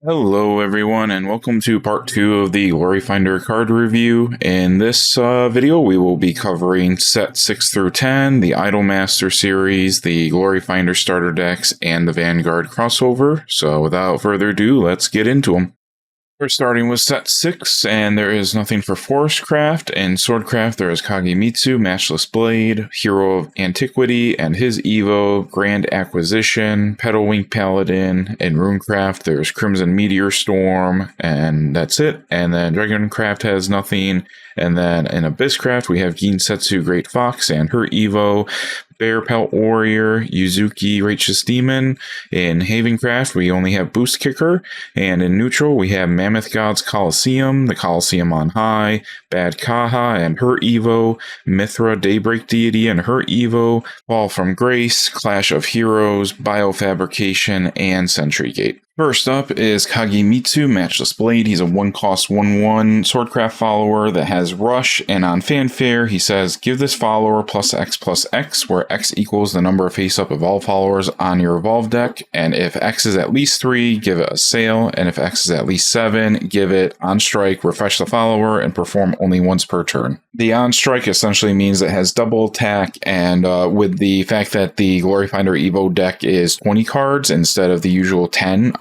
Hello everyone and welcome to part 2 of the Gloryfinder card review. In this video we will be covering set 6 through 10, the Idolmaster series, the Gloryfinder starter decks, and the Vanguard crossover. So without further ado, let's get into them. We're starting with set 6, and there is nothing for Forestcraft. In Swordcraft, there is Kagemitsu, Matchless Blade, Hero of Antiquity, and his Evo, Grand Acquisition, Petalwink Paladin. In Runecraft, there's Crimson Meteor Storm, and that's it. And then Dragoncraft has nothing. And then in Abysscraft, we have Ginsetsu Great Fox and her Evo, Bear Pelt Warrior, Yuzuki Righteous Demon. In Havencraft, we only have Boost Kicker. And in Neutral, we have Mammoth Gods Colosseum, the Colosseum on High, Bad Kaha and her Evo, Mithra Daybreak Deity and her Evo, Fall from Grace, Clash of Heroes, Biofabrication, and Sentry Gate. First up is Kagemitsu, Matchless Blade. He's a 1-cost 1/1 Swordcraft follower that has Rush, and on Fanfare he says, give this follower +X, where X equals the number of face-up Evolve followers on your Evolve deck, and if X is at least 3, give it a Sail, and if X is at least 7, give it On Strike, refresh the follower, and perform only once per turn. The On Strike essentially means it has double attack, and with the fact that the Gloryfinder Evo deck is 20 cards instead of the usual 10,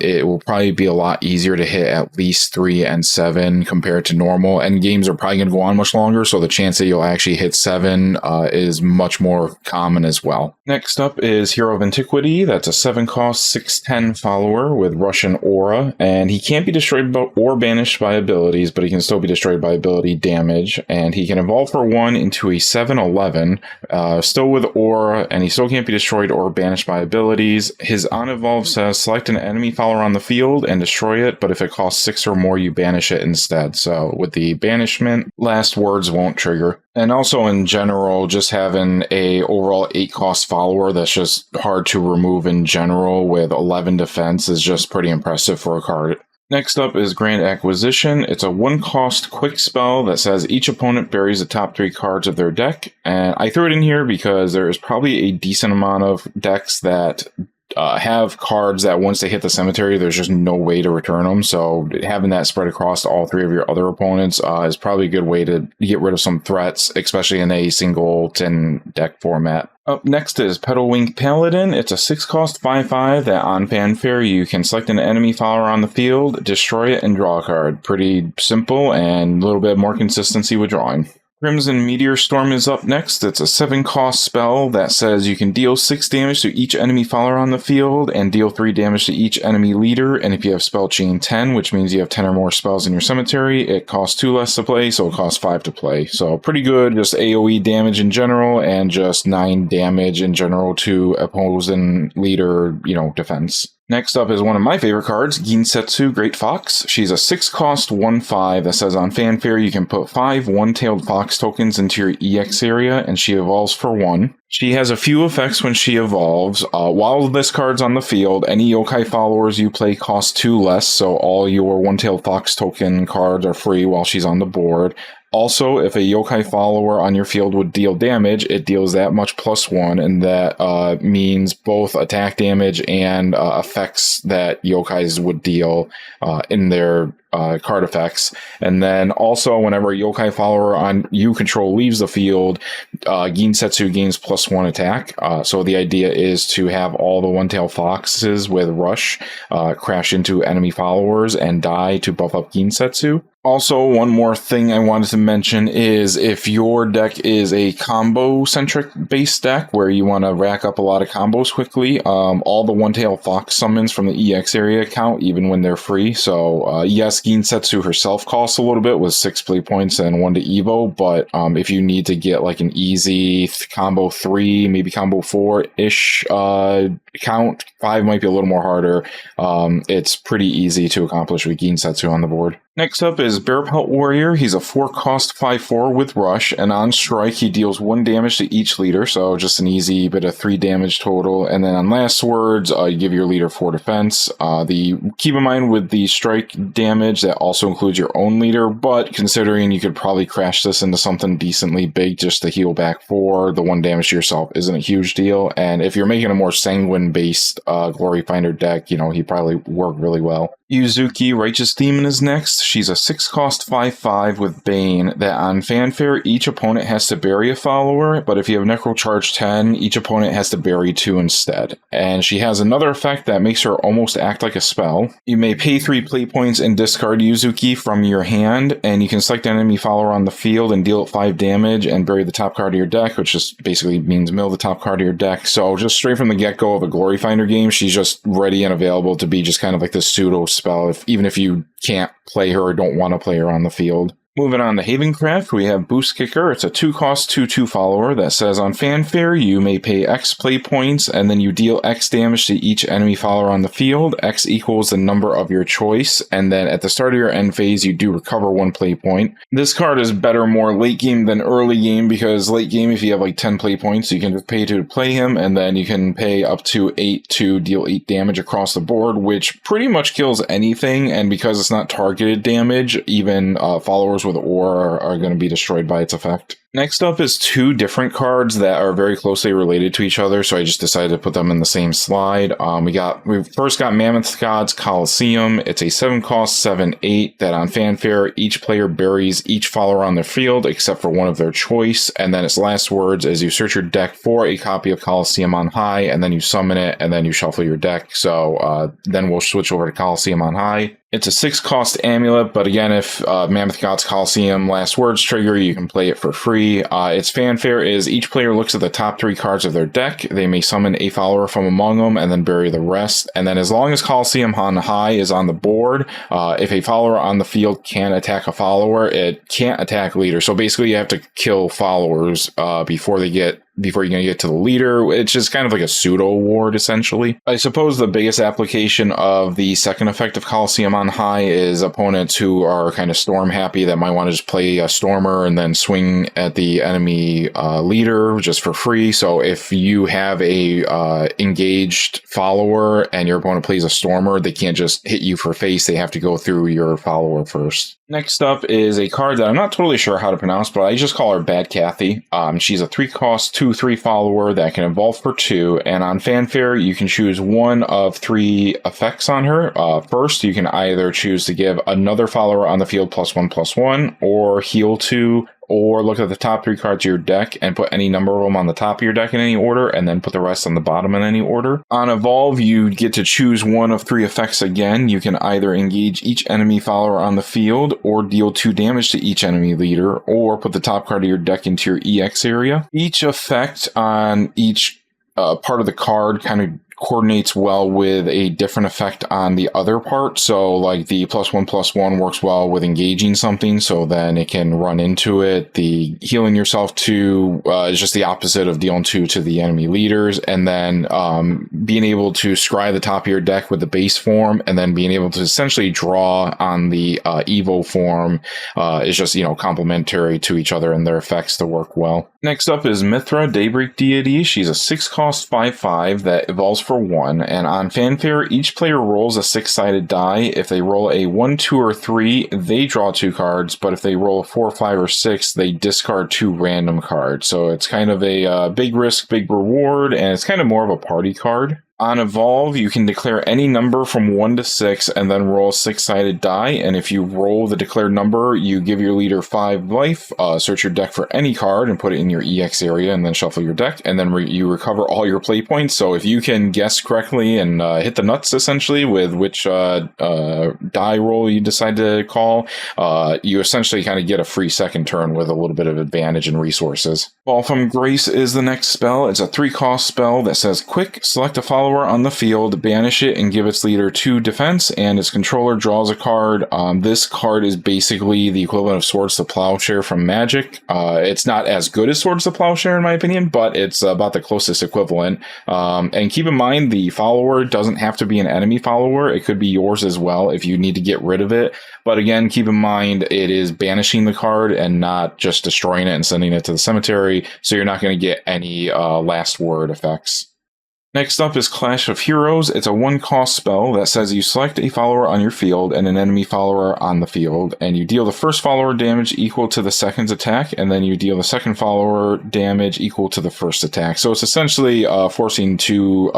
it will probably be a lot easier to hit at least 3 and 7 compared to normal, and games are probably going to go on much longer, so the chance that you'll actually hit 7 is much more common as well. Next up is Hero of Antiquity. That's a 7-cost 6/10 follower with Russian Aura, and he can't be destroyed or banished by abilities, but he can still be destroyed by ability damage, and he can evolve for 1 into a 7/11, still with Aura, and he still can't be destroyed or banished by abilities. His on-evolve says, select an enemy follower on the field and destroy it, but if it costs 6 or more, you banish it instead. So with the banishment, last words won't trigger. And also in general, just having a overall 8-cost follower that's just hard to remove in general with 11 defense is just pretty impressive for a card. Next up is Grand Acquisition. It's a 1-cost quick spell that says each opponent buries the top 3 cards of their deck. And I threw it in here because there is probably a decent amount of decks that have cards that once they hit the cemetery, there's just no way to return them. So having that spread across all 3 of your other opponents is probably a good way to get rid of some threats, especially in a singleton deck format. Up next is Petalwink Paladin. It's a 6-cost 5/5 that on Fanfare you can select an enemy follower on the field, destroy it, and draw a card. Pretty simple and a little bit more consistency with drawing. Crimson Meteor Storm is up next. It's a 7-cost spell that says you can deal 6 damage to each enemy follower on the field and deal 3 damage to each enemy leader. And if you have spell chain 10, which means you have 10 or more spells in your cemetery, it costs 2 less to play, so it costs 5 to play. So pretty good, just AoE damage in general and just 9 damage in general to opposing leader, defense. Next up is one of my favorite cards, Ginsetsu Great Fox. She's a 6-cost 1/5 that says on Fanfare you can put 5 one-tailed fox tokens into your EX area, and she evolves for 1. She has a few effects when she evolves. While this card's on the field, any yokai followers you play cost 2 less, so all your one-tailed fox token cards are free while she's on the board. Also, if a yokai follower on your field would deal damage, it deals that much +1, and that means both attack damage and effects that yokais would deal in their card effects. And then also, whenever a yokai follower on you control leaves the field, Ginsetsu gains +1 attack. So the idea is to have all the one-tailed foxes with Rush crash into enemy followers and die to buff up Ginsetsu. Also, one more thing I wanted to mention is if your deck is a combo-centric base deck where you want to rack up a lot of combos quickly, all the one-tailed fox summons from the EX area count even when they're free. So yes, Ginsetsu herself costs a little bit with 6 play points and 1 to Evo, but if you need to get like an easy combo 3, maybe combo 4-ish count, 5 might be a little more harder. It's pretty easy to accomplish with Ginsetsu on the board. Next up is Bear Pelt Warrior. He's a 4-cost 5/4 with Rush, and on strike he deals 1 damage to each leader, so just an easy bit of 3 damage total. And then on last words, you give your leader 4 defense. Keep in mind with the strike damage, damage. That also includes your own leader, but considering you could probably crash this into something decently big just to heal back 4, the 1 damage to yourself isn't a huge deal. And if you're making a more sanguine-based Gloryfinder deck, he probably work really well. Yuzuki, Righteous Demon, is next. She's a 6-cost 5/5 with Bane that on fanfare, each opponent has to bury a follower, but if you have Necro Charge 10, each opponent has to bury 2 instead. And she has another effect that makes her almost act like a spell. You may pay 3 play points and discard Yuzuki from your hand, and you can select an enemy follower on the field and deal it 5 damage and bury the top card of your deck, which just basically means mill the top card of your deck. So just straight from the get-go of a Gloryfinder game, she's just ready and available to be just kind of like this pseudo spell, even if you can't play her or don't want to play her on the field. Moving on to Havencraft, we have Boost Kicker. It's a 2-cost 2/2 follower that says on fanfare, you may pay X play points and then you deal X damage to each enemy follower on the field. X equals the number of your choice, and then at the start of your end phase, you do recover 1 play point. This card is better more late game than early game, because late game, if you have like 10 play points, you can just pay to play him, and then you can pay up to 8 to deal 8 damage across the board, which pretty much kills anything, and because it's not targeted damage, even followers with Aura are going to be destroyed by its effect. Next up is 2 different cards that are very closely related to each other, so I just decided to put them in the same slide. We first got Mammoth God's Coliseum. It's a 7-cost 7/8 that on fanfare, each player buries each follower on their field except for one of their choice, and then its last words is you search your deck for a copy of Coliseum on High, and then you summon it, and then you shuffle your deck. So then we'll switch over to Coliseum on High. It's a 6-cost amulet, but again, if Mammoth God's Coliseum last words trigger, you can play it for free. Its fanfare is each player looks at the top 3 cards of their deck. They may summon a follower from among them and then bury the rest. And then as long as Coliseum on High is on the board, if a follower on the field can attack a follower, it can't attack leader. So basically you have to kill followers before you're going to get to the leader. It's just kind of like a pseudo ward, essentially. I suppose the biggest application of the second effect of Coliseum on High is opponents who are kind of storm happy that might want to just play a Stormer and then swing at the enemy leader just for free. So if you have a engaged follower and your opponent plays a Stormer, they can't just hit you for face. They have to go through your follower first. Next up is a card that I'm not totally sure how to pronounce, but I just call her Bad Kathy. She's a 3-cost 2/3 follower that can evolve for 2, and on fanfare, you can choose one of 3 effects on her. First, you can either choose to give another follower on the field +1/+1, or heal 2, or look at the top 3 cards of your deck and put any number of them on the top of your deck in any order, and then put the rest on the bottom in any order. On Evolve, you get to choose one of 3 effects again. You can either engage each enemy follower on the field, or deal 2 damage to each enemy leader, or put the top card of your deck into your EX area. Each effect on each part of the card kind of coordinates well with a different effect on the other part. So like the +1/+1 works well with engaging something, so then it can run into it. The healing yourself 2 is just the opposite of dealing 2 to the enemy leaders. And then being able to scry the top of your deck with the base form, and then being able to essentially draw on the Evo form is just, complementary to each other and their effects to work well. Next up is Mithra, Daybreak Deity. She's a 6-cost 5/5 that evolves for 1, and on fanfare, each player rolls a 6-sided die. If they roll a 1, 2, or 3, they draw 2 cards, but if they roll a 4, 5, or 6, they discard 2 random cards. So it's kind of a big risk, big reward, and it's kind of more of a party card. On Evolve, you can declare any number from 1 to 6 and then roll a 6-sided die. And if you roll the declared number, you give your leader 5 life, search your deck for any card and put it in your EX area, and then shuffle your deck. And then you recover all your play points. So if you can guess correctly and hit the nuts, essentially, with which die roll you decide to call, you essentially kind of get a free second turn with a little bit of advantage and resources. Fall from Grace is the next spell. It's a 3-cost spell that says, quick, select a follower on the field, banish it, and give its leader 2 defense, and its controller draws a card. This card is basically the equivalent of Swords to Plowshare from Magic. It's not as good as Swords to Plowshare in my opinion, but it's about the closest equivalent. And keep in mind, the follower doesn't have to be an enemy follower. It could be yours as well if you need to get rid of it. But again, keep in mind, it is banishing the card and not just destroying it and sending it to the cemetery, so you're not going to get any last word effects. Next up is Clash of Heroes. It's a 1-cost spell that says you select a follower on your field and an enemy follower on the field, and you deal the first follower damage equal to the second's attack, and then you deal the second follower damage equal to the first attack. So it's essentially forcing two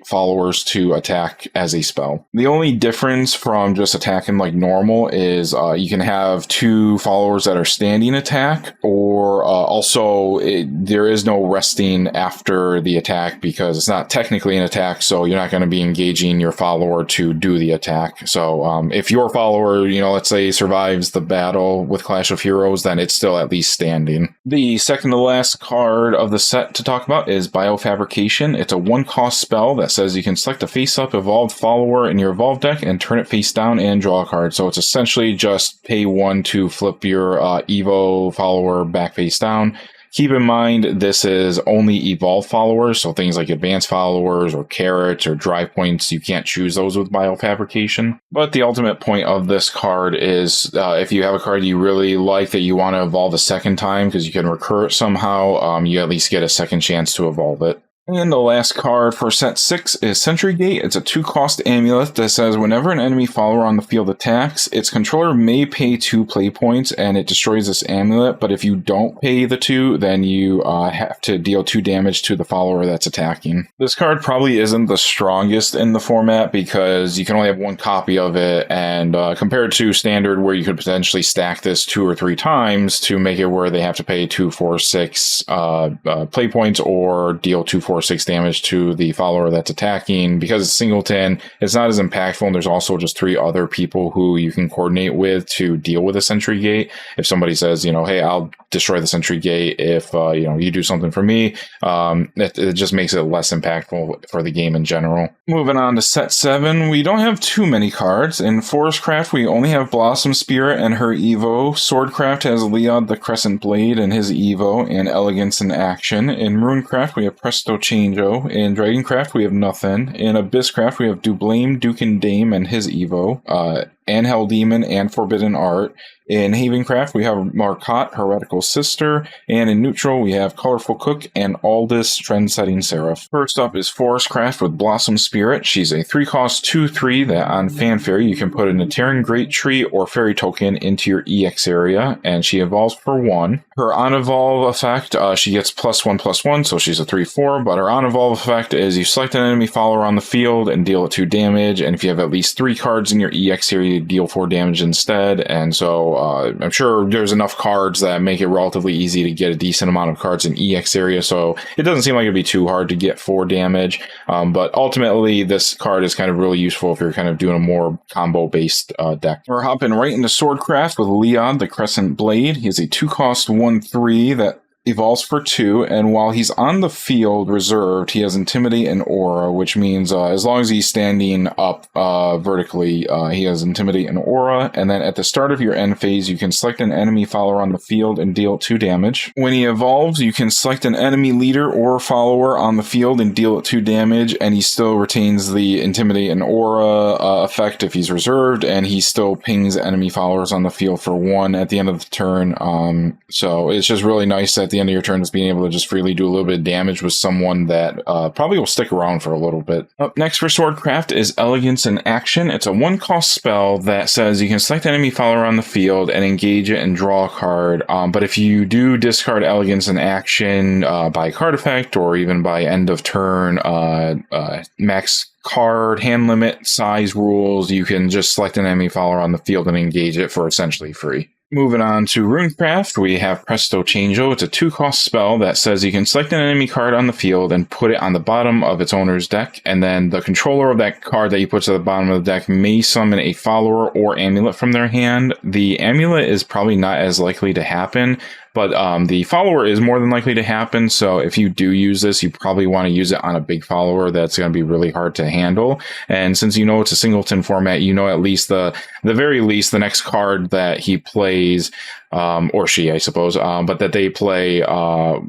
followers to attack as a spell. The only difference from just attacking like normal is you can have two followers that are standing attack, or there is no resting after the attack because it's not technically an attack, so you're not going to be engaging your follower to do the attack. So if your follower, let's say survives the battle with Clash of Heroes, then it's still at least standing. The second to last card of the set to talk about is Biofabrication. It's a 1-cost spell that says you can select a face-up evolved follower in your evolved deck and turn it face down and draw a card. So it's essentially just pay 1 to flip your Evo follower back face down. Keep in mind, this is only evolved followers, so things like advanced followers or carrots or drive points, you can't choose those with Biofabrication. But the ultimate point of this card is if you have a card you really like that you want to evolve a second time because you can recur it somehow, you at least get a second chance to evolve it. And the last card for set 6 is Sentry Gate. It's a 2-cost amulet that says whenever an enemy follower on the field attacks, its controller may pay 2 play points and it destroys this amulet, but if you don't pay the 2, then you have to deal 2 damage to the follower that's attacking. This card probably isn't the strongest in the format because you can only have 1 copy of it, and compared to Standard where you could potentially stack this 2 or 3 times to make it where they have to pay 2, 4, 6 play points or deal 2, 4, 6 damage to the follower that's attacking. Because it's singleton, it's not as impactful, and there's also just 3 other people who you can coordinate with to deal with a Sentry Gate. If somebody says, hey, I'll destroy the Sentry Gate if you do something for me, it just makes it less impactful for the game in general. Moving on to set 7, we don't have too many cards. In Forestcraft, we only have Blossom Spirit and her Evo. Swordcraft has Leod the Crescent Blade and his Evo, and Elegance in Action. In Runecraft, we have Presto Changeo. In Dragoncraft, we have nothing. In Abysscraft, we have Dublame, Duke and Dame and his Evo. Angel Demon and Forbidden Art. In Havencraft, we have Marcotte, Heretical Sister, and in Neutral, we have Colorful Cook and Aldous, Trend-Setting Seraph. First up is Forestcraft with Blossom Spirit. She's a 3-cost 2/3 that on Fanfare you can put an Eteran Great Tree or Fairy token into your EX area, and she evolves for 1. Her on-evolve effect, she gets +1/+1, so she's a 3/4, but her on-evolve effect is you select an enemy follower on the field and deal it 2 damage, and if you have at least 3 cards in your EX area, you deal 4 damage instead, and so I'm sure there's enough cards that make it relatively easy to get a decent amount of cards in EX area, so it doesn't seem like it'd be too hard to get 4 damage, but ultimately this card is kind of really useful if you're kind of doing a more combo-based deck. We're hopping right into Swordcraft with Leod the Crescent Blade. He's a 2-cost 1/3 that evolves for 2, and while he's on the field reserved, he has Intimidate and Aura, which means as long as he's standing up vertically, he has Intimidate and Aura, and then at the start of your end phase, you can select an enemy follower on the field and deal 2 damage. When he evolves, you can select an enemy leader or follower on the field and deal it 2 damage, and he still retains the Intimidate and Aura effect if he's reserved, and he still pings enemy followers on the field for 1 at the end of the turn. So it's just really nice that the end of your turn is being able to just freely do a little bit of damage with someone that probably will stick around for a little bit. Up next for Swordcraft is Elegance in Action. It's a 1-cost spell that says you can select an enemy follower on the field and engage it and draw a card, but if you do discard Elegance in Action by card effect or even by end of turn max card hand limit size rules, you can just select an enemy follower on the field and engage it for essentially free. Moving on to Runecraft, we have Presto Changeo. It's a 2-cost spell that says you can select an enemy card on the field and put it on the bottom of its owner's deck, and then the controller of that card that you put to the bottom of the deck may summon a follower or amulet from their hand. The amulet is probably not as likely to happen, but the follower is more than likely to happen, so if you do use this, you probably want to use it on a big follower that's going to be really hard to handle. And since you know it's a singleton format, you know at least the very least the next card that he plays or she, I suppose, but that they play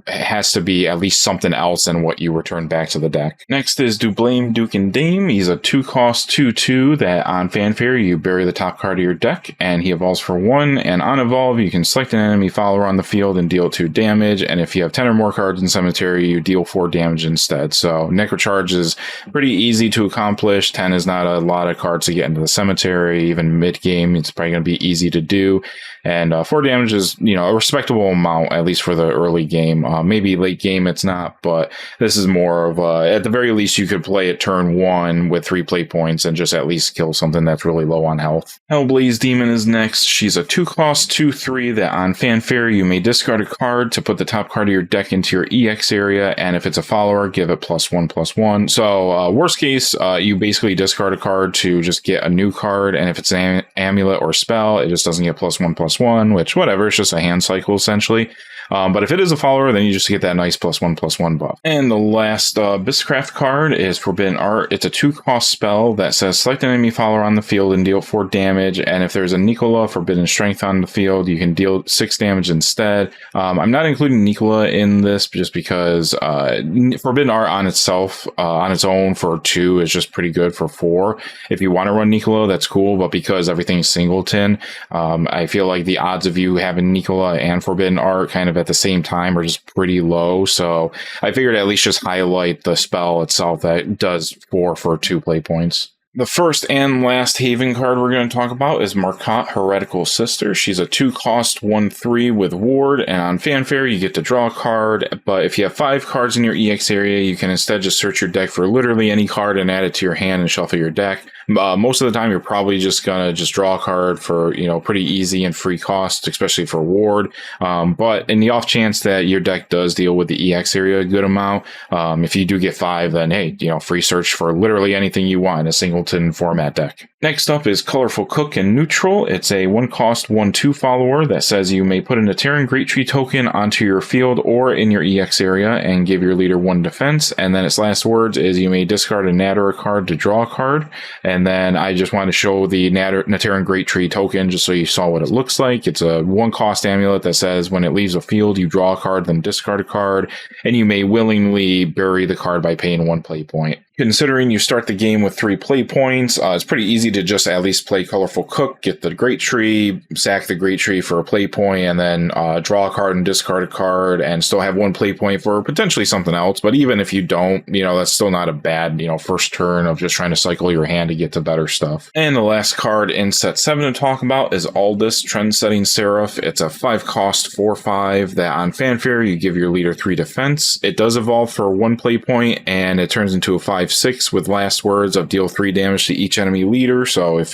has to be at least something else than what you return back to the deck. Next is Do Blame Duke and Dame. He's a 2-cost 2/2 that on Fanfare you bury the top card of your deck, and he evolves for 1, and on evolve you can select an enemy follower on the field and deal 2 damage, and if you have 10 or more cards in Cemetery, you deal 4 damage instead. So Necrocharge is pretty easy to accomplish. 10 is not a lot of cards to get into the Cemetery. Even mid-game, it's probably going to be easy to do. And 4 damage is, a respectable amount, at least for the early game. Maybe late game it's not, but this is more of at the very least, you could play it turn 1 with 3 play points and just at least kill something that's really low on health. Hellblaze Demon is next. She's a 2-cost 2/3 that on Fanfare you may discard a card to put the top card of your deck into your EX area, and if it's a follower, give it +1/+1. So worst case, you basically discard a card to just get a new card, and if it's an amulet or spell, it just doesn't get +1/+1, which whatever, it's just a hand cycle essentially. But if it is a follower, then you just get that nice +1/+1 buff. And the last Biscraft card is Forbidden Art. It's a 2-cost spell that says select an enemy follower on the field and deal 4 damage. And if there's a Nicola Forbidden Strength on the field, you can deal 6 damage instead. I'm not including Nicola in this just because Forbidden Art on itself, on its own for 2 is just pretty good for 4. If you want to run Nicola, that's cool. But because everything's singleton, I feel like the odds of you having Nicola and Forbidden Art kind of at the same time are just pretty low, so I figured at least just highlight the spell itself that does 4 for 2 play points. The first and last Haven card we're going to talk about is Marcotte, Heretical Sister. She's a 2-cost 1/3 with Ward, and on Fanfare you get to draw a card, but if you have 5 cards in your EX area, you can instead just search your deck for literally any card and add it to your hand and shuffle your deck. Most of the time you're probably just going to just draw a card for, pretty easy and free cost, especially for Ward. But in the off chance that your deck does deal with the EX area a good amount, if you do get 5, then hey, free search for literally anything you want in a singleton format deck. Next up is Colorful Cook in neutral. It's a 1-cost 1/2 follower that says you may put an Ateran Great Tree token onto your field or in your EX area and give your leader 1 defense. And then its last words is you may discard a Natter card to draw a card. And then I just want to show the Ateran Great Tree token just so you saw what it looks like. It's a 1-cost amulet that says when it leaves a field, you draw a card, then discard a card, and you may willingly bury the card by paying 1 play point. Considering you start the game with 3 play points, it's pretty easy to just at least play Colorful Cook, get the Great Tree, sack the Great Tree for a play point, and then draw a card and discard a card, and still have 1 play point for potentially something else. But even if you don't, that's still not a bad, first turn of just trying to cycle your hand to get to better stuff. And the last card in set 7 to talk about is Aldous, Trend-Setting Seraph. It's a 5-cost 4/5 that on Fanfare you give your leader 3 defense. It does evolve for 1 play point, and it turns into a 5/6 with last words of deal 3 damage to each enemy leader. So if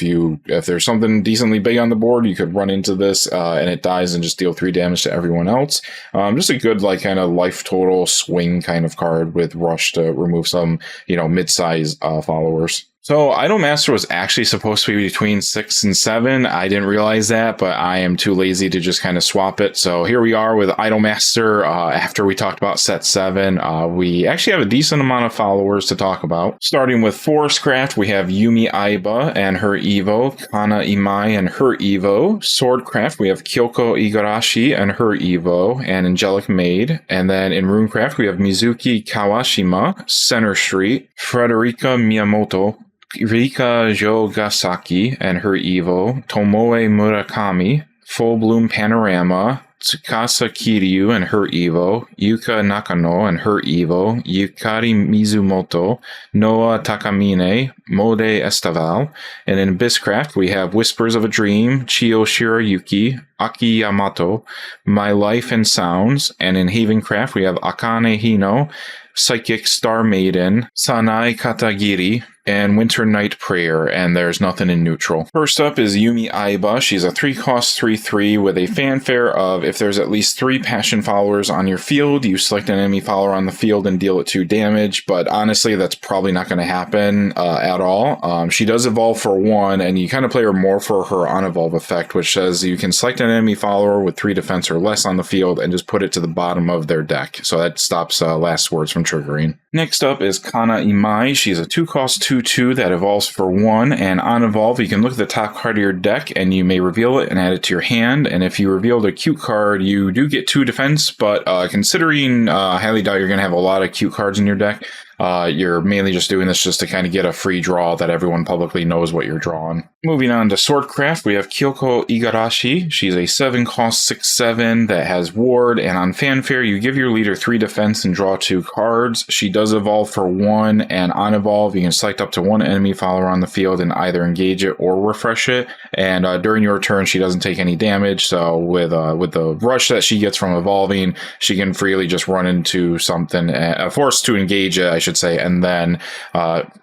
there's something decently big on the board, you could run into this and it dies and just deal 3 damage to everyone else. Just a good kind of life total swing kind of card with Rush to remove some mid-size followers. So Idolmaster was actually supposed to be between 6 and 7. I didn't realize that, but I am too lazy to just kind of swap it. So here we are with Idolmaster. After we talked about set 7, we actually have a decent amount of followers to talk about. Starting with Forestcraft, we have Yumi Aiba and her Evo, Kana Imai and her Evo. Swordcraft, we have Kyoko Igarashi and her Evo, and Angelic Maid. And then in Runecraft, we have Mizuki Kawashima, Center Street, Frederica Miyamoto, Rika Jogasaki and her Evo, Tomoe Murakami, Full Bloom Panorama, Tsukasa Kiryu and her Evo, Yuka Nakano and her Evo, Yukari Mizumoto, Noah Takamine, Mode Estaval, and in Biscraft we have Whispers of a Dream, Chio Shirayuki, Aki Yamato, My Life and Sounds, and in Havencraft we have Akane Hino, Psychic Star Maiden, Sanai Katagiri, and Winter Night Prayer, and there's nothing in neutral. First up is Yumi Aiba. She's a 3-cost 3/3 with a fanfare of if there's at least 3 passion followers on your field, you select an enemy follower on the field and deal it 2 damage, but honestly that's probably not going to happen at all. She does evolve for 1, and you kind of play her more for her unevolve effect, which says you can select an enemy follower with 3 defense or less on the field and just put it to the bottom of their deck, so that stops last words from triggering. Next up is Kana Imai. She's a 2-cost 2/2 that evolves for 1, and on evolve, you can look at the top card of your deck, and you may reveal it and add it to your hand, and if you revealed a cute card, you do get 2 defense, but considering highly doubt you're going to have a lot of cute cards in your deck, you're mainly just doing this just to kind of get a free draw that everyone publicly knows what you're drawing. Moving on to Swordcraft, we have Kyoko Igarashi. She's a 7-cost 6/7 that has Ward, and on Fanfare, you give your leader 3 defense and draw 2 cards. She does evolve for 1, and on evolve, you can select up to 1 enemy follower on the field and either engage it or refresh it. And during your turn, she doesn't take any damage. So with the rush that she gets from evolving, she can freely just run into something, forced to engage it, I should say, and then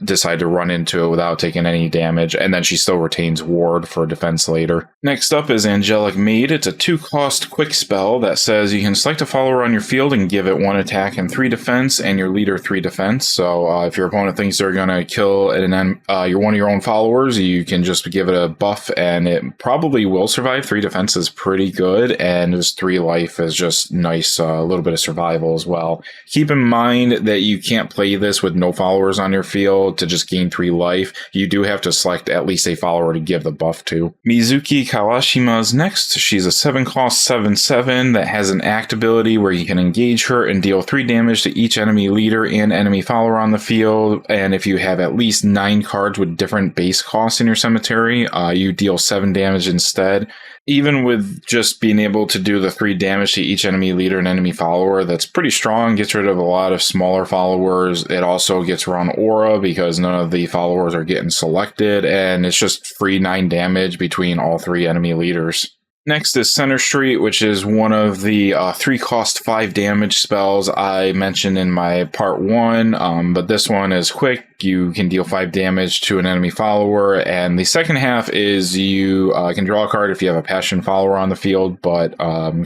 decide to run into it without taking any damage. And then she still retains Ward for defense later. Next up is Angelic Maid. It's a 2-cost quick spell that says you can select a follower on your field and give it 1 attack and 3 defense, and your leader 3 defense. So if your opponent thinks they're going to kill you're one of your own followers, you can just give it a buff, and it probably will survive. 3 defense is pretty good, and just 3 life is just nice, a little bit of survival as well. Keep in mind that you can't play this with no followers on your field to just gain 3 life. You do have to select at least a follower to give the buff to. Mizuki Kawashima's next. She's a 7-cost 7/7 that has an act ability where you can engage her and deal 3 damage to each enemy leader and enemy follower on the field. And if you have at least 9 cards with different base costs in your cemetery, you deal 7 damage instead. Even with just being able to do the 3 damage to each enemy leader and enemy follower, that's pretty strong. Gets rid of a lot of smaller followers. It also gets around aura because none of the followers are getting selected, and it's just free 9 damage between all 3 enemy leaders. Next is Center Street, which is one of the 3-cost 5 damage spells I mentioned in my part 1, but this one is quick. You can deal 5 damage to an enemy follower, and the second half is you can draw a card if you have a passion follower on the field, but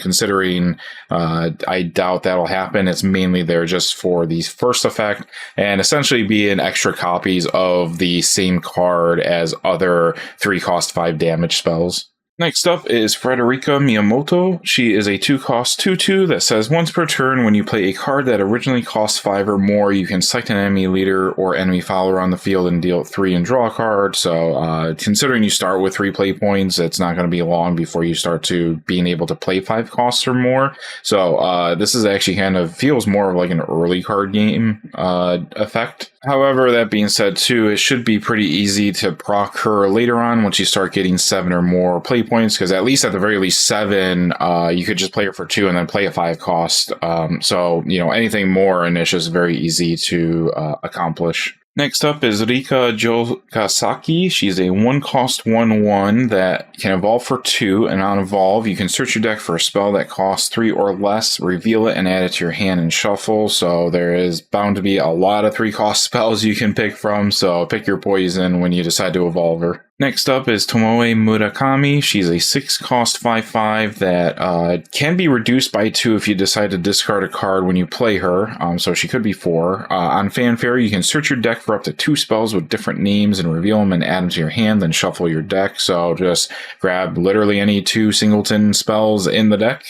considering I doubt that'll happen, it's mainly there just for the first effect, and essentially being extra copies of the same card as other 3-cost 5 damage spells. Next up is Frederica Miyamoto. She is a 2-cost 2/2 that says once per turn when you play a card that originally costs 5 or more, you can select an enemy leader or enemy follower on the field and deal 3 and draw a card. So considering you start with 3 play points, it's not going to be long before you start to being able to play 5 costs or more. So this is actually kind of feels more of like an early card game effect. However, that being said too, it should be pretty easy to proc her later on once you start getting 7 or more play points, because at least at the very least 7, you could just play her for 2 and then play a 5 cost. So, anything more, and it's just very easy to accomplish. Next up is Rika Jokasaki. She's a 1-cost 1/1 that can evolve for 2, and on evolve, you can search your deck for a spell that costs 3 or less, reveal it, and add it to your hand and shuffle. So there is bound to be a lot of 3-cost spells you can pick from, so pick your poison when you decide to evolve her. Next up is Tomoe Murakami. She's a 6-cost 5/5 that can be reduced by 2 if you decide to discard a card when you play her, so she could be 4. On Fanfare, you can search your deck for up to 2 spells with different names and reveal them and add them to your hand, then shuffle your deck. So just grab literally any 2 singleton spells in the deck.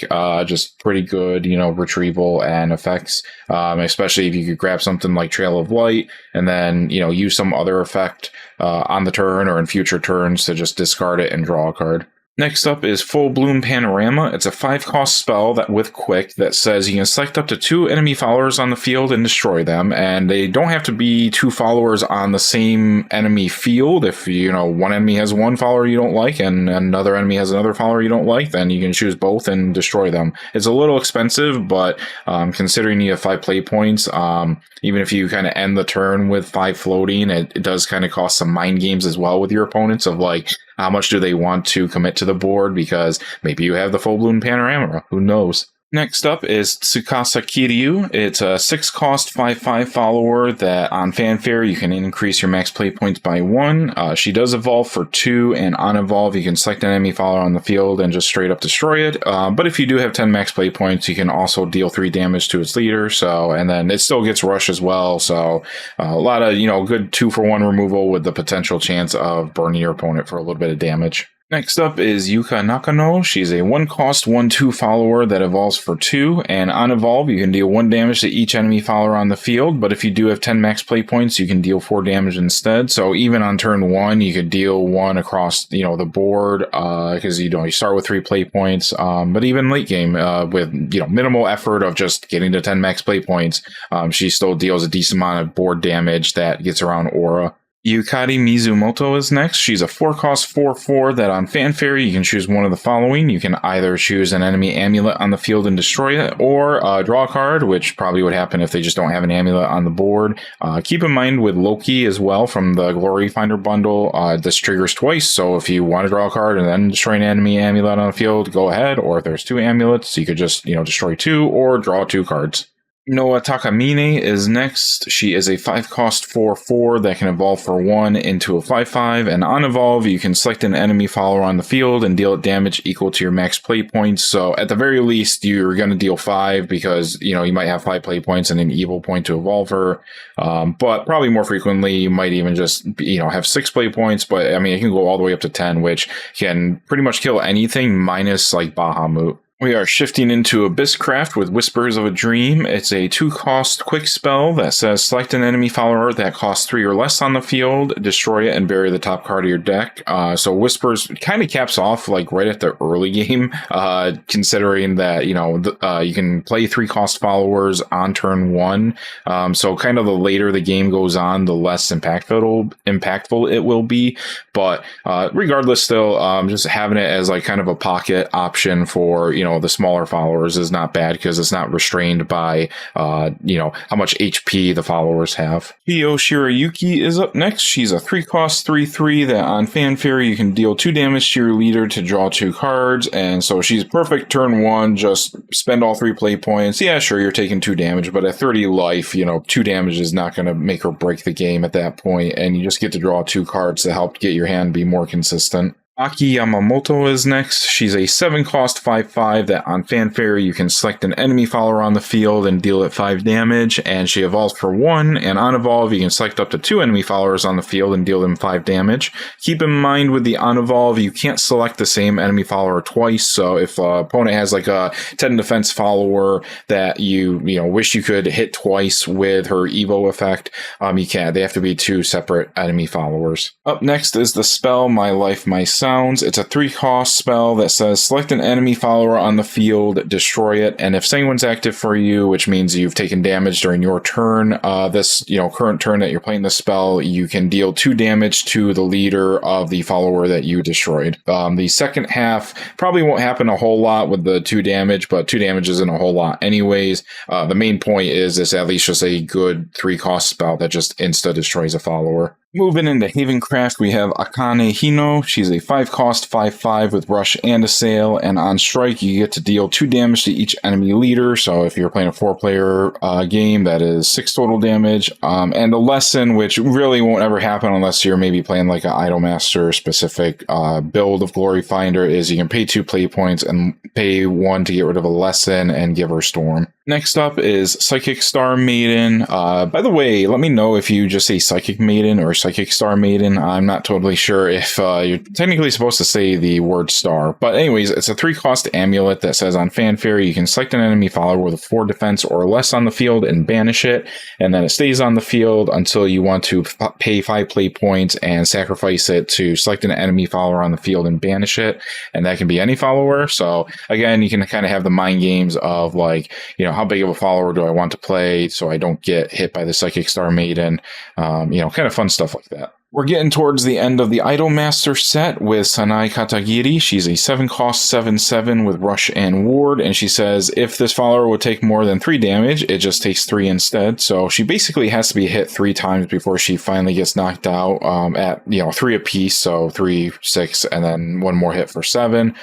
Just pretty good, retrieval and effects, especially if you could grab something like Trail of Light and then, use some other effect on the turn or in future turns to just discard it and draw a card. Next up is Full Bloom Panorama. It's a 5-cost spell that with quick that says you can select up to 2 enemy followers on the field and destroy them, and they don't have to be 2 followers on the same enemy field. If one enemy has 1 follower you don't like and another enemy has another follower you don't like, then you can choose both and destroy them. It's a little expensive, but considering you have 5 play points, even if you kind of end the turn with 5 floating, it does kind of cost some mind games as well with your opponents of like, how much do they want to commit to the board, because maybe you have the Full Bloom Panorama. Who knows? Next up is Tsukasa Kiryu. It's a 6-cost 5/5 follower that on Fanfare you can increase your max play points by 1. She does evolve for 2, and on evolve you can select an enemy follower on the field and just straight up destroy it. But if you do have 10 max play points, you can also deal 3 damage to its leader. And then it still gets rush as well. So a lot of good 2-for-1 removal with the potential chance of burning your opponent for a little bit of damage. Next up is Yuka Nakano. She's a 1-cost 1/2 follower that evolves for 2, and on evolve you can deal 1 damage to each enemy follower on the field, but if you do have 10 max play points you can deal 4 damage instead. So even on turn 1 you could deal 1 across the board, because you start with 3 play points, but even late game with minimal effort of just getting to 10 max play points, she still deals a decent amount of board damage that gets around aura. Yukari Mizumoto is next. She's a 4-cost 4/4 that on Fanfare you can choose one of the following. You can either choose an enemy amulet on the field and destroy it, or draw a card, which probably would happen if they just don't have an amulet on the board. Keep in mind with Loki as well from the Gloryfinder bundle, this triggers twice, so if you want to draw a card and then destroy an enemy amulet on the field, go ahead, or if there's 2 amulets, you could just destroy 2 or draw 2 cards. Noa Takamine is next. She is a 5-cost 4/4 that can evolve for 1 into a 5/5, and on evolve you can select an enemy follower on the field and deal it damage equal to your max play points. So at the very least you're going to deal 5 because you might have 5 play points and an evil point to evolve her, but probably more frequently you might even just have 6 play points, but I mean it can go all the way up to 10, which can pretty much kill anything minus like Bahamut. We are shifting into Abysscraft with Whispers of a Dream. It's a 2-cost quick spell that says select an enemy follower that costs 3 or less on the field, destroy it, and bury the top card of your deck. So Whispers kind of caps off like right at the early game, considering that you can play 3-cost followers on turn 1. So kind of the later the game goes on, the less impactful it will be. But regardless, still just having it as like kind of a pocket option for the smaller followers is not bad because it's not restrained by how much HP the followers have. Hio Shirayuki is up next. She's a 3-cost 3/3 that on Fanfare you can deal 2 damage to your leader to draw 2 cards, and so she's perfect turn 1. Just spend all 3 play points. Yeah, sure, you're taking 2 damage, but at 30 life, 2 damage is not going to make or break the game at that point, and you just get to draw 2 cards to help get your hand be more consistent. Aki Yamamoto is next. She's a 7-cost 5/5 that on Fanfare you can select an enemy follower on the field and deal it 5 damage, and she evolves for 1, and on evolve you can select up to 2 enemy followers on the field and deal them 5 damage. Keep in mind with the on evolve you can't select the same enemy follower twice, so if an opponent has like a 10 defense follower that you wish you could hit twice with her Evo effect, you can't. They have to be 2 separate enemy followers. Up next is the spell My Life My Sounds. It's a 3-cost spell that says select an enemy follower on the field, destroy it, and if Sanguine's active for you, which means you've taken damage during your turn, this current turn that you're playing the spell, you can deal 2 damage to the leader of the follower that you destroyed. The second half probably won't happen a whole lot with the 2 damage, but 2 damage isn't a whole lot anyways. The main point is it's at least just a good 3-cost spell that just insta destroys a follower. Moving into Havencraft, we have Akane Hino. She's a 5-cost 5/5 with Rush and Assail, and on strike you get to deal 2 damage to each enemy leader. So if you're playing a 4-player game, that is 6 total damage. And the lesson, which really won't ever happen unless you're maybe playing like an Idolmaster specific build of Gloryfinder, is you can pay 2 play points and pay 1 to get rid of a lesson and give her Storm. Next up is Psychic Star Maiden. By the way, let me know if you just say Psychic Maiden or Psychic Star Maiden. I'm not totally sure if you're technically supposed to say the word star. But anyways, it's a 3-cost amulet that says on Fanfare you can select an enemy follower with a 4 defense or less on the field and banish it, and then it stays on the field until you want to pay 5 play points and sacrifice it to select an enemy follower on the field and banish it, and that can be any follower. So again, you can kind of have the mind games of like, how big of a follower do I want to play so I don't get hit by the Psychic Star Maiden, kind of fun stuff like that. We're getting towards the end of the Idolmaster set with Sanai Katagiri. She's a 7-cost 7/7 with Rush and Ward, and she says if this follower would take more than 3 damage, it just takes 3 instead. So she basically has to be hit 3 times before she finally gets knocked out at 3 apiece, so 3, 6, and then 1 more hit for 7.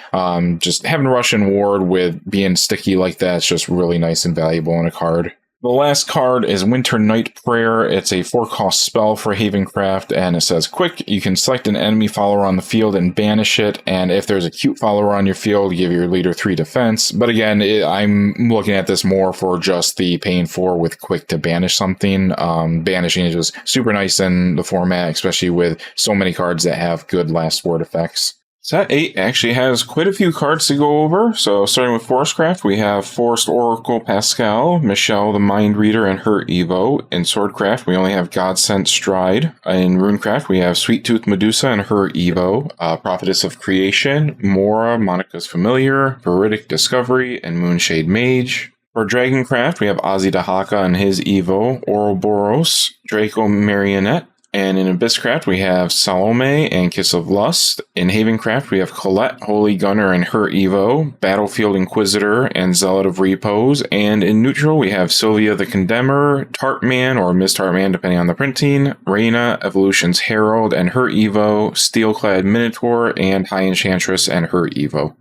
Just having Rush and Ward with being sticky like that is just really nice and valuable in a card. The last card is Winter Night Prayer. It's a 4-cost spell for Havencraft, and it says, quick, you can select an enemy follower on the field and banish it, and if there's a cute follower on your field, give your leader 3 defense. But again, I'm looking at this more for just the paying 4 with quick to banish something. Banishing is just super nice in the format, especially with so many cards that have good last word effects. Set 8 actually has quite a few cards to go over. So starting with Forestcraft, we have Forest Oracle Pascal, Michelle the Mind Reader, and her Evo. In Swordcraft, we only have Godsent Stride. In Runecraft, we have Sweet Tooth Medusa and her Evo, Prophetess of Creation, Mora, Monica's Familiar, Veridic Discovery, and Moonshade Mage. For Dragoncraft, we have Ozzy Dahaka and his Evo, Ouroboros, Draco Marionette. And in Abysscraft, we have Salome and Kiss of Lust. In Havencraft, we have Colette, Holy Gunner, and her Evo, Battlefield Inquisitor, and Zealot of Repose. And in Neutral, we have Sylvia the Condemner, Tartman, or Miss Tartman, depending on the printing, Reyna, Evolution's Herald, and her Evo, Steelclad Minotaur, and High Enchantress and her Evo.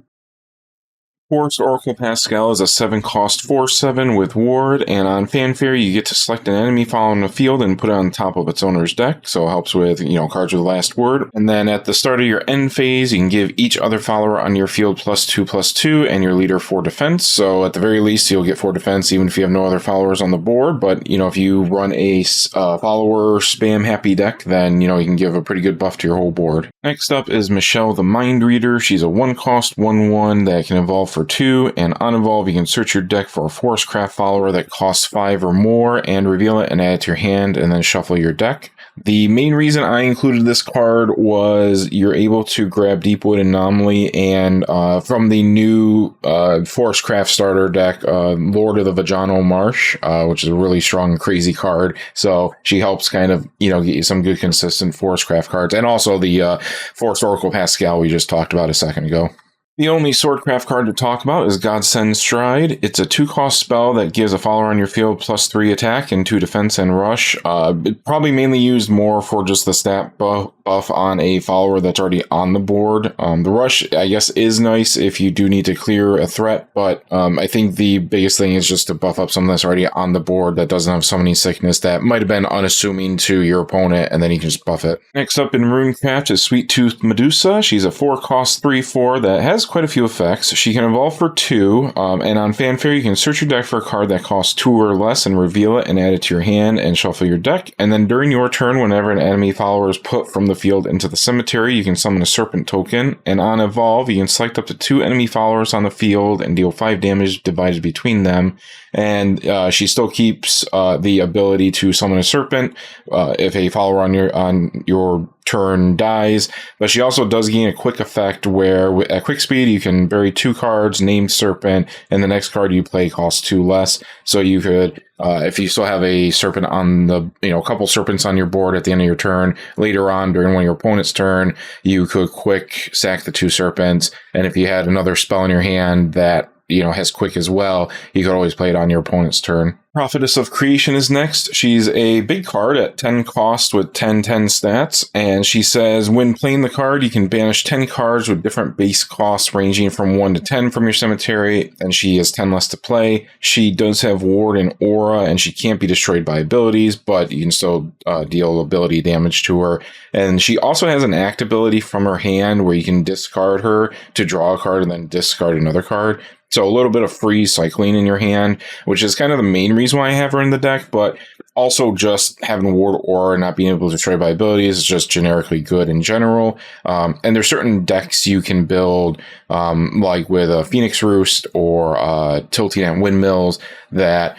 Forest Oracle Pascal is a 7-cost 4/7 with Ward, and on Fanfare you get to select an enemy following the field and put it on top of its owner's deck, so it helps with, cards with the last word. And then at the start of your end phase, you can give each other follower on your field +2/+2 and your leader 4 defense, so at the very least you'll get 4 defense even if you have no other followers on the board, but if you run a follower spam happy deck, then you can give a pretty good buff to your whole board. Next up is Michelle the Mind Reader. She's a 1-cost 1/1 that can evolve for 2, and on evolve you can search your deck for a Forestcraft follower that costs 5 or more and reveal it and add it to your hand and then shuffle your deck. The main reason I included this card was you're able to grab Deepwood Anomaly and from the new Forestcraft starter deck, Lord of the Vajano Marsh, which is a really strong, crazy card. So she helps kind of, get you some good, consistent Forestcraft cards. And also the Forest Oracle Pascal we just talked about a second ago. The only Swordcraft card to talk about is Godsend Stride. It's a 2-cost spell that gives a follower on your field +3 attack and 2 defense and rush. Probably mainly used more for just the stat buff on a follower that's already on the board. The rush, I guess, is nice if you do need to clear a threat, but I think the biggest thing is just to buff up something that's already on the board that doesn't have summoning sickness that might have been unassuming to your opponent, and then you can just buff it. Next up in Runecraft is Sweet Tooth Medusa. She's a 4-cost 3/4 that has quite a few effects. She can evolve for 2, and on Fanfare you can search your deck for a card that costs 2 or less and reveal it and add it to your hand and shuffle your deck. And then during your turn, whenever an enemy follower is put from the field into the cemetery, you can summon a Serpent token, and on evolve you can select up to 2 enemy followers on the field and deal 5 damage divided between them. And she still keeps the ability to summon a Serpent if a follower on your turn dies, but she also does gain a quick effect where at quick speed you can bury 2 cards named Serpent, and the next card you play costs 2 less. So you could, if you still have a Serpent on the, a couple Serpents on your board at the end of your turn, later on during one of your opponent's turn, you could quick sack the 2 Serpents, and if you had another spell in your hand that has quick as well, you could always play it on your opponent's turn. Prophetess of Creation is next. She's a big card at 10 cost with 10/10 stats, and she says when playing the card, you can banish 10 cards with different base costs ranging from 1 to 10 from your cemetery, and she has 10 less to play. She does have Ward and Aura, and she can't be destroyed by abilities, but you can still deal ability damage to her. And she also has an act ability from her hand where you can discard her to draw a card and then discard another card. So a little bit of free cycling in your hand, which is kind of the main reason why I have her in the deck, but also just having Ward Aura and not being able to destroy by abilities is just generically good in general. And there's certain decks you can build, like with a Phoenix Roost or Tilting at Windmills that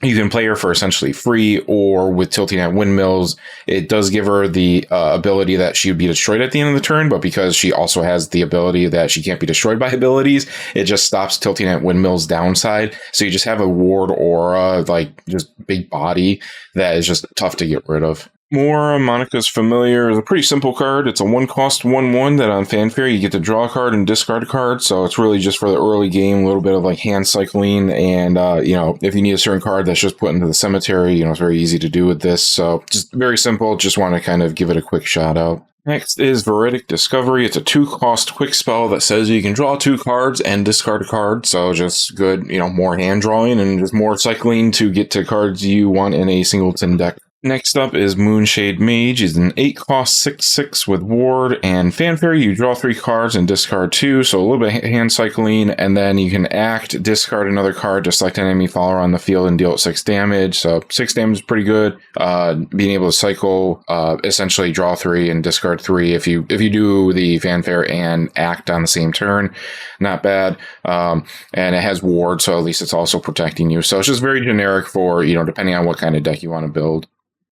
you can play her for essentially free, or with Tilting at Windmills, it does give her the ability that she would be destroyed at the end of the turn, but because she also has the ability that she can't be destroyed by abilities, it just stops Tilting at Windmills' downside. So you just have a Ward Aura, like just big body that is just tough to get rid of. Mora, Monica's Familiar is a pretty simple card. It's a 1-cost 1/1 that on Fanfare you get to draw a card and discard a card. So it's really just for the early game, a little bit of like hand cycling. And, if you need a certain card that's just put into the cemetery, it's very easy to do with this. So just very simple. Just want to kind of give it a quick shout out. Next is Veridic Discovery. It's a 2-cost quick spell that says you can draw 2 cards and discard a card. So just good, more hand drawing and just more cycling to get to cards you want in a singleton deck. Next up is Moonshade Mage. He's an 8-cost 6/6 with Ward and Fanfare. You draw 3 cards and discard 2, so a little bit of hand cycling, and then you can act, discard another card to select an enemy follower on the field and deal it 6 damage. So 6 damage is pretty good. Being able to cycle, essentially draw 3 and discard 3 if you do the Fanfare and act on the same turn. Not bad. And it has Ward, so at least it's also protecting you. So it's just very generic for, depending on what kind of deck you want to build.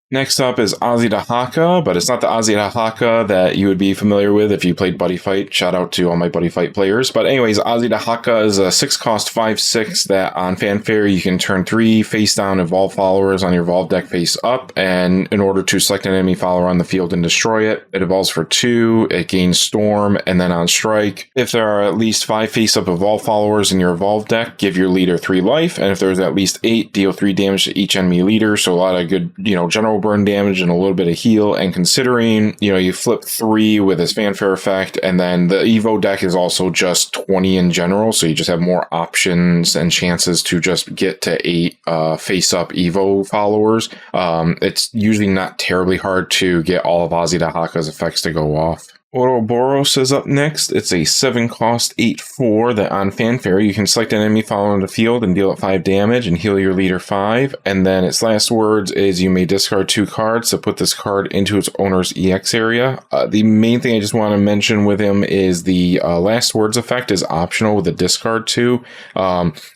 Next up is Azidahaka, but it's not the Azidahaka that you would be familiar with if you played Buddy Fight. Shout out to all my Buddy Fight players. But anyways, Azidahaka is a 6-cost 5/6 that on Fanfare you can turn 3 face down Evolve followers on your Evolve deck face up, and in order to select an enemy follower on the field and destroy it, it evolves for 2, it gains Storm, and then on strike, if there are at least 5 face up Evolve followers in your Evolve deck, give your leader 3 life, and if there's at least 8, deal 3 damage to each enemy leader. So a lot of good, general burn damage and a little bit of heal. And considering you flip 3 with his Fanfare effect, and then the Evo deck is also just 20 in general, so you just have more options and chances to just get to 8 face up Evo followers. It's usually not terribly hard to get all of Azidahaka's effects to go off. Ouroboros is up next. It's a 7-cost 8/4 that on Fanfare you can select an enemy follower on the field and deal it 5 damage and heal your leader 5. And then its last words is you may discard 2 cards to put this card into its owner's EX area. The main thing I just want to mention with him is the last words effect is optional with the discard 2.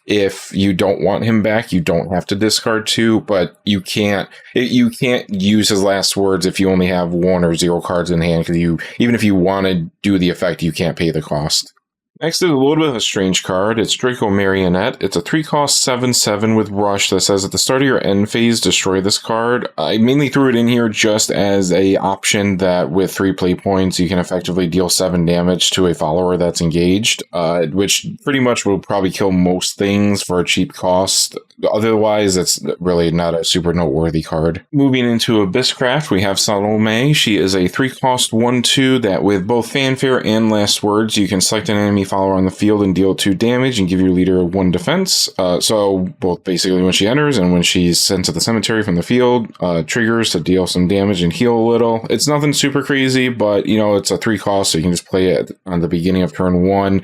If you don't want him back, you don't have to discard 2, but you can't use his last words if you only have 1 or 0 cards in hand, because even if you want to do the effect, you can't pay the cost. Next is a little bit of a strange card. It's Draco Marionette. It's a 3-cost 7/7 with Rush that says at the start of your end phase, destroy this card. I mainly threw it in here just as a option that with 3 play points, you can effectively deal 7 damage to a follower that's engaged, which pretty much will probably kill most things for a cheap cost. Otherwise, it's really not a super noteworthy card. Moving into Abysscraft, we have Salome. She is a 3-cost 1/2 that with both Fanfare and last words, you can select an enemy follower on the field and deal 2 damage and give your leader 1 defense. So both basically when she enters and when she's sent to the cemetery from the field, triggers to deal some damage and heal a little. It's nothing super crazy, but it's a 3-cost, so you can just play it on the beginning of turn 1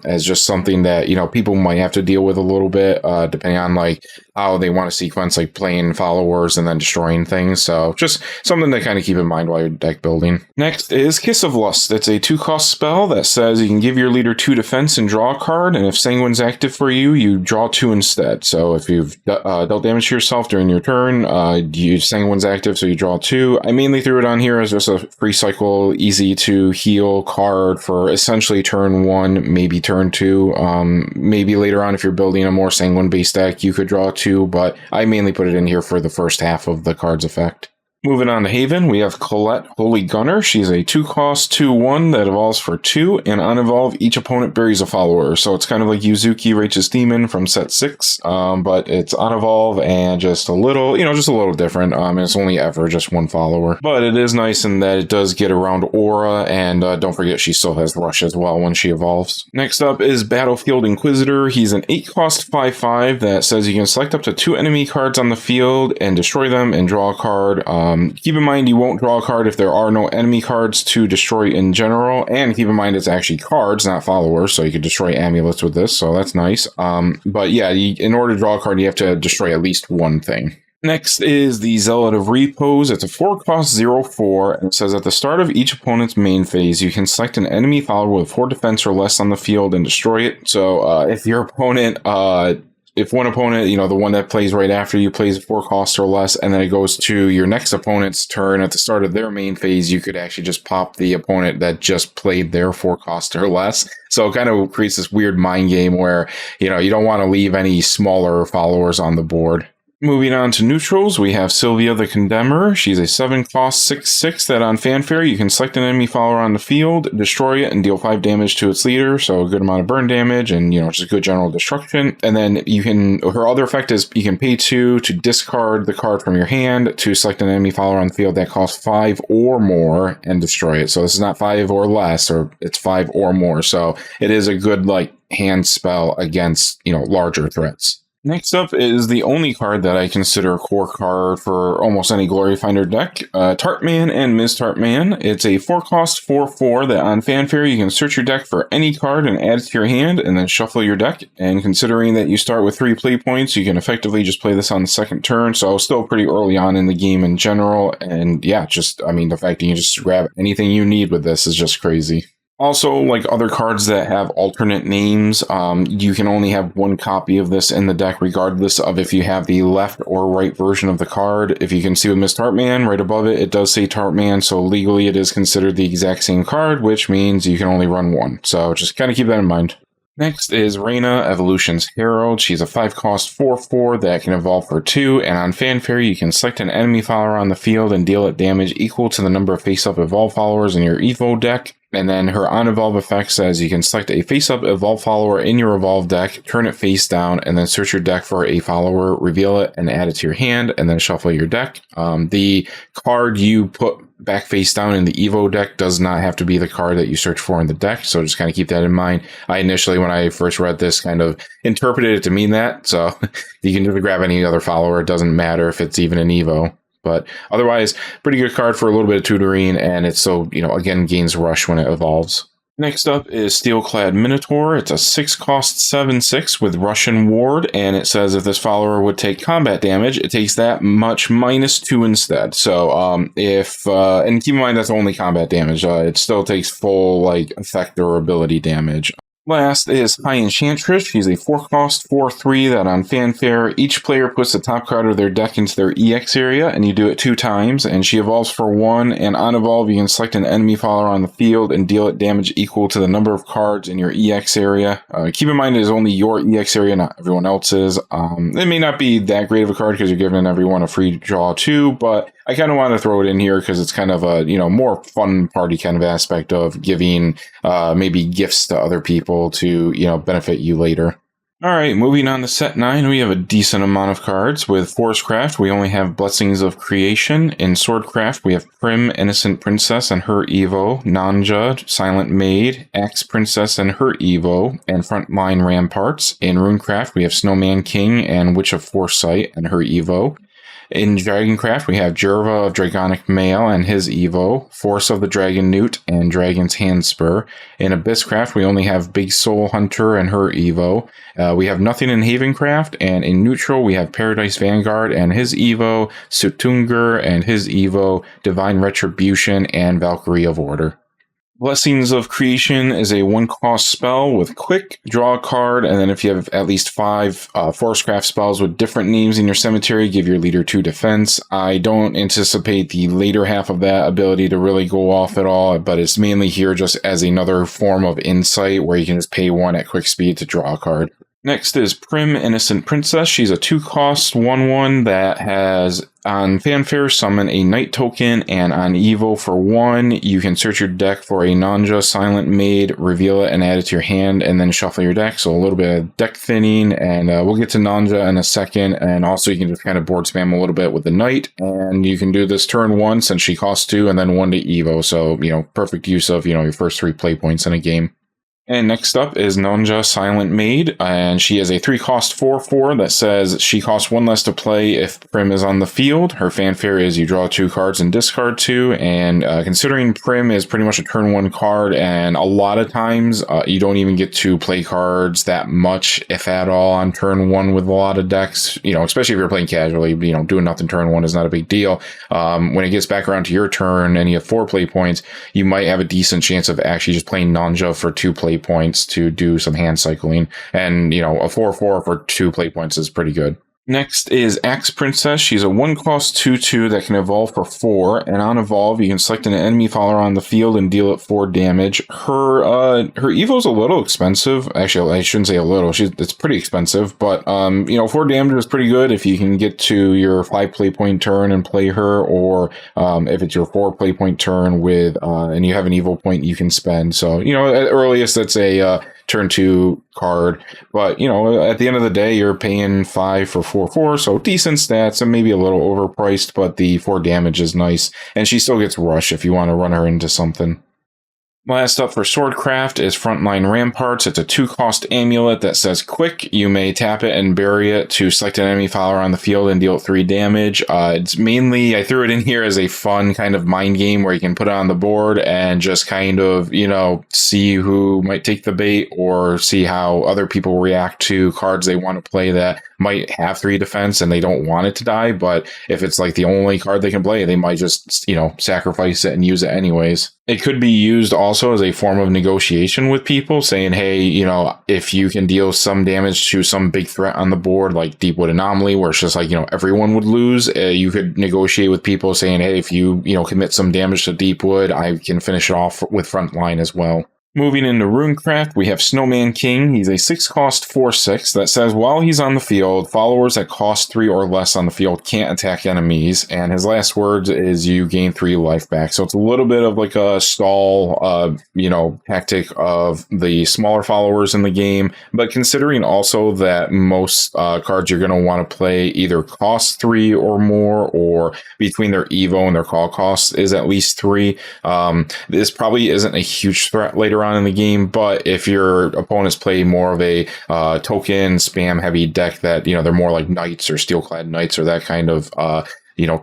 as just something that people might have to deal with a little bit, depending on how they want to sequence playing followers and then destroying things. So just something to kind of keep in mind while you're deck building. Next is Kiss of Lust. It's a 2-cost spell that says you can give your leader 2 defense and draw a card, and if Sanguine's active for you, you draw 2 instead. So if you've dealt damage to yourself during your turn, Sanguine's active, so you draw 2. I mainly threw it on here as just a free cycle, easy to heal card for essentially turn 1, maybe turn 2. Maybe later on if you're building a more Sanguine-based deck, you could draw 2, but I mainly put it in here for the first half of the card's effect. Moving on to Haven, we have Colette Holy Gunner. She's a 2-cost 2/1 that evolves for 2, and on evolve, each opponent buries a follower. So it's kind of like Yuzuki Righteous Demon from set 6, but it's on evolve and just a little different. It's only ever just 1 follower. But it is nice in that it does get around Aura, and don't forget she still has Rush as well when she evolves. Next up is Battlefield Inquisitor. He's an 8-cost 5/5 that says you can select up to 2 enemy cards on the field and destroy them and draw a card. Keep in mind you won't draw a card if there are no enemy cards to destroy in general, and keep in mind it's actually cards, not followers, so you could destroy amulets with this, so that's nice. But yeah, in order to draw a card, you have to destroy at least 1 thing. Next is the Zealot of Repose. It's a 4-cost 0/4, and it says at the start of each opponent's main phase, you can select an enemy follower with 4 defense or less on the field and destroy it. So if your opponent... If one opponent, the one that plays right after you plays 4 costs or less, and then it goes to your next opponent's turn at the start of their main phase, you could actually just pop the opponent that just played their 4 costs or less. So it kind of creates this weird mind game where, you don't want to leave any smaller followers on the board. Moving on to neutrals, we have Sylvia the Condemner. She's a 7-cost 6/6 that on Fanfare you can select an enemy follower on the field, destroy it, and deal 5 damage to its leader, so a good amount of burn damage and just good general destruction. And then her other effect is you can pay 2 to discard the card from your hand to select an enemy follower on the field that costs 5 or more and destroy it. So this is not 5 or less, or it's 5 or more. So it is a good hand spell against larger threats. Next up is the only card that I consider a core card for almost any Gloryfinder deck, Tartman and Ms. Tartman. It's a 4-cost 4/4 that on Fanfare you can search your deck for any card and add it to your hand and then shuffle your deck. And considering that you start with 3 play points, you can effectively just play this on the second turn, so still pretty early on in the game in general. And yeah, the fact that you can just grab anything you need with this is just crazy. Also, like other cards that have alternate names, you can only have 1 copy of this in the deck, regardless of if you have the left or right version of the card. If you can see with Miss Tartman, right above it, it does say Tartman, so legally it is considered the exact same card, which means you can only run 1. So just kind of keep that in mind. Next is Reyna, Evolution's Herald. She's a 5-cost 4/4 that can evolve for 2, and on Fanfare you can select an enemy follower on the field and deal it damage equal to the number of face-up evolve followers in your Evo deck. And then her on-evolve effect says you can select a face-up evolve follower in your evolve deck, turn it face down, and then search your deck for a follower, reveal it, and add it to your hand, and then shuffle your deck. The card you put back face down in the Evo deck does not have to be the card that you search for in the deck, so just kind of keep that in mind. I initially, when I first read this, kind of interpreted it to mean that, so you can just grab any other follower. It doesn't matter if it's even an Evo. But otherwise, pretty good card for a little bit of tutoring, and it still, again, gains rush when it evolves. Next up is Steelclad Minotaur. It's a 6-cost 7/6 with Russian Ward, and it says if this follower would take combat damage, it takes that much -2 instead. So and keep in mind that's only combat damage. It still takes full effect or ability damage. Last is High Enchantress. She's a 4-cost 4/3 that on Fanfare, each player puts the top card of their deck into their EX area, and you do it 2 times, and she evolves for 1, and on evolve you can select an enemy follower on the field and deal it damage equal to the number of cards in your EX area. Keep in mind it is only your EX area, not everyone else's. It may not be that great of a card because you're giving everyone a free draw too, but I kind of want to throw it in here because it's kind of a, more fun party kind of aspect of giving maybe gifts to other people to, benefit you later. All right, moving on to set 9, we have a decent amount of cards. With Forestcraft, we only have Blessings of Creation. In Swordcraft, we have Prim, Innocent Princess and her Evo, Nanja, Silent Maid, Axe Princess and her Evo, and Frontline Ramparts. In Runecraft, we have Snowman King and Witch of Foresight and her Evo. In Dragoncraft, we have Jerva of Dragonic Mail and his Evo, Force of the Dragon Newt, and Dragon's Handspur. In Abysscraft, we only have Big Soul Hunter and her Evo. We have nothing in Havencraft, and in Neutral, we have Paradise Vanguard and his Evo, Sutungur and his Evo, Divine Retribution, and Valkyrie of Order. Blessings of Creation is a 1-cost spell with quick, draw a card, and then if you have at least 5 Forestcraft spells with different names in your cemetery, give your leader 2 defense. I don't anticipate the later half of that ability to really go off at all, but it's mainly here just as another form of insight where you can just pay 1 at quick speed to draw a card. Next is Prim, Innocent Princess. She's a 2-cost 1/1 that has on Fanfare summon a Knight token, and on Evo for 1, you can search your deck for a Nanja, Silent Maid, reveal it, and add it to your hand, and then shuffle your deck. So a little bit of deck thinning, and we'll get to Nanja in a second, and also you can just kind of board spam a little bit with the Knight, and you can do this turn 1 since she costs 2, and then 1 to Evo. So, perfect use of, your first 3 play points in a game. And next up is Nanja Silent Maid, and she is a 3-cost 4/4 that says she costs 1 less to play if Prim is on the field. Her Fanfare is you draw 2 cards and discard 2, and considering Prim is pretty much a turn 1 card, and a lot of times you don't even get to play cards that much, if at all, on turn 1 with a lot of decks, especially if you're playing casually, doing nothing turn 1 is not a big deal. When it gets back around to your turn and you have 4 play points, you might have a decent chance of actually just playing Nanja for 2 play points to do some hand cycling, and a 4/4 for 2 play points is pretty good. Next is Axe Princess. She's a 1-cost 2/2 that can evolve for 4, and on evolve you can select an enemy follower on the field and deal it 4 damage. Her Evo's a little expensive. Actually, I shouldn't say a little. It's pretty expensive, but 4 damage is pretty good if you can get to your 5 play point turn and play her, or if it's your 4 play point turn with and you have an Evo point you can spend. So at earliest that's a turn 2 card, but at the end of the day you're paying 5 for 4/4, so decent stats and maybe a little overpriced, but the 4 damage is nice, and she still gets rush if you want to run her into something. Last up for Swordcraft is Frontline Ramparts. It's a 2-cost amulet that says quick. You may tap it and bury it to select an enemy follower on the field and deal 3 damage. It's mainly, I threw it in here as a fun kind of mind game where you can put it on the board and just kind of, see who might take the bait or see how other people react to cards they want to play that might have 3 defense and they don't want it to die. But if it's like the only card they can play, they might just, sacrifice it and use it anyways. It could be used also as a form of negotiation with people, saying, hey, if you can deal some damage to some big threat on the board, like Deepwood Anomaly, where it's just like, everyone would lose, you could negotiate with people saying, hey, if you, commit some damage to Deepwood, I can finish it off with Frontline as well. Moving into Runecraft, we have Snowman King. He's a 6-cost 4/6 that says while he's on the field, followers that cost 3 or less on the field can't attack enemies. And his last words is you gain 3 life back. So it's a little bit of like a stall, tactic of the smaller followers in the game. But considering also that most cards you're going to want to play either cost 3 or more, or between their Evo and their call cost is at least 3, this probably isn't a huge threat later on in the game. But if your opponents play more of a token spam heavy deck that they're more like knights or steelclad knights or that kind of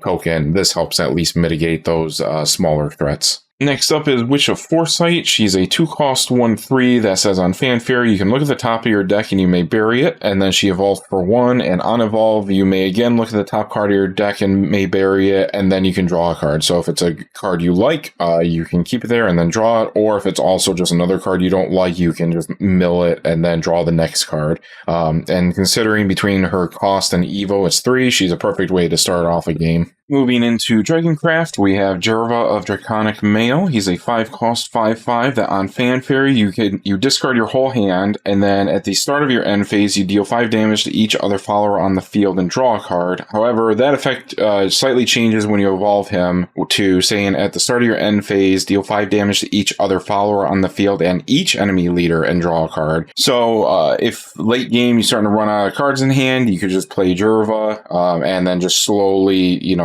token, this helps at least mitigate those smaller threats. Next up is Witch of Foresight. She's a 2-cost 1/3 that says on Fanfare, you can look at the top of your deck and you may bury it, and then she evolves for 1, and on evolve, you may again look at the top card of your deck and may bury it, and then you can draw a card. So if it's a card you like, you can keep it there and then draw it, or if it's also just another card you don't like, you can just mill it and then draw the next card. And considering between her cost and Evo, it's 3, she's a perfect way to start off a game. Moving into Dragoncraft, we have Jerva of Draconic Mail. He's a 5-cost 5/5 that on Fanfare, you discard your whole hand, and then at the start of your end phase, you deal 5 damage to each other follower on the field and draw a card. However, that effect slightly changes when you evolve him to saying at the start of your end phase, deal 5 damage to each other follower on the field and each enemy leader and draw a card. So if late game you're starting to run out of cards in hand, you could just play Jerva and then just slowly,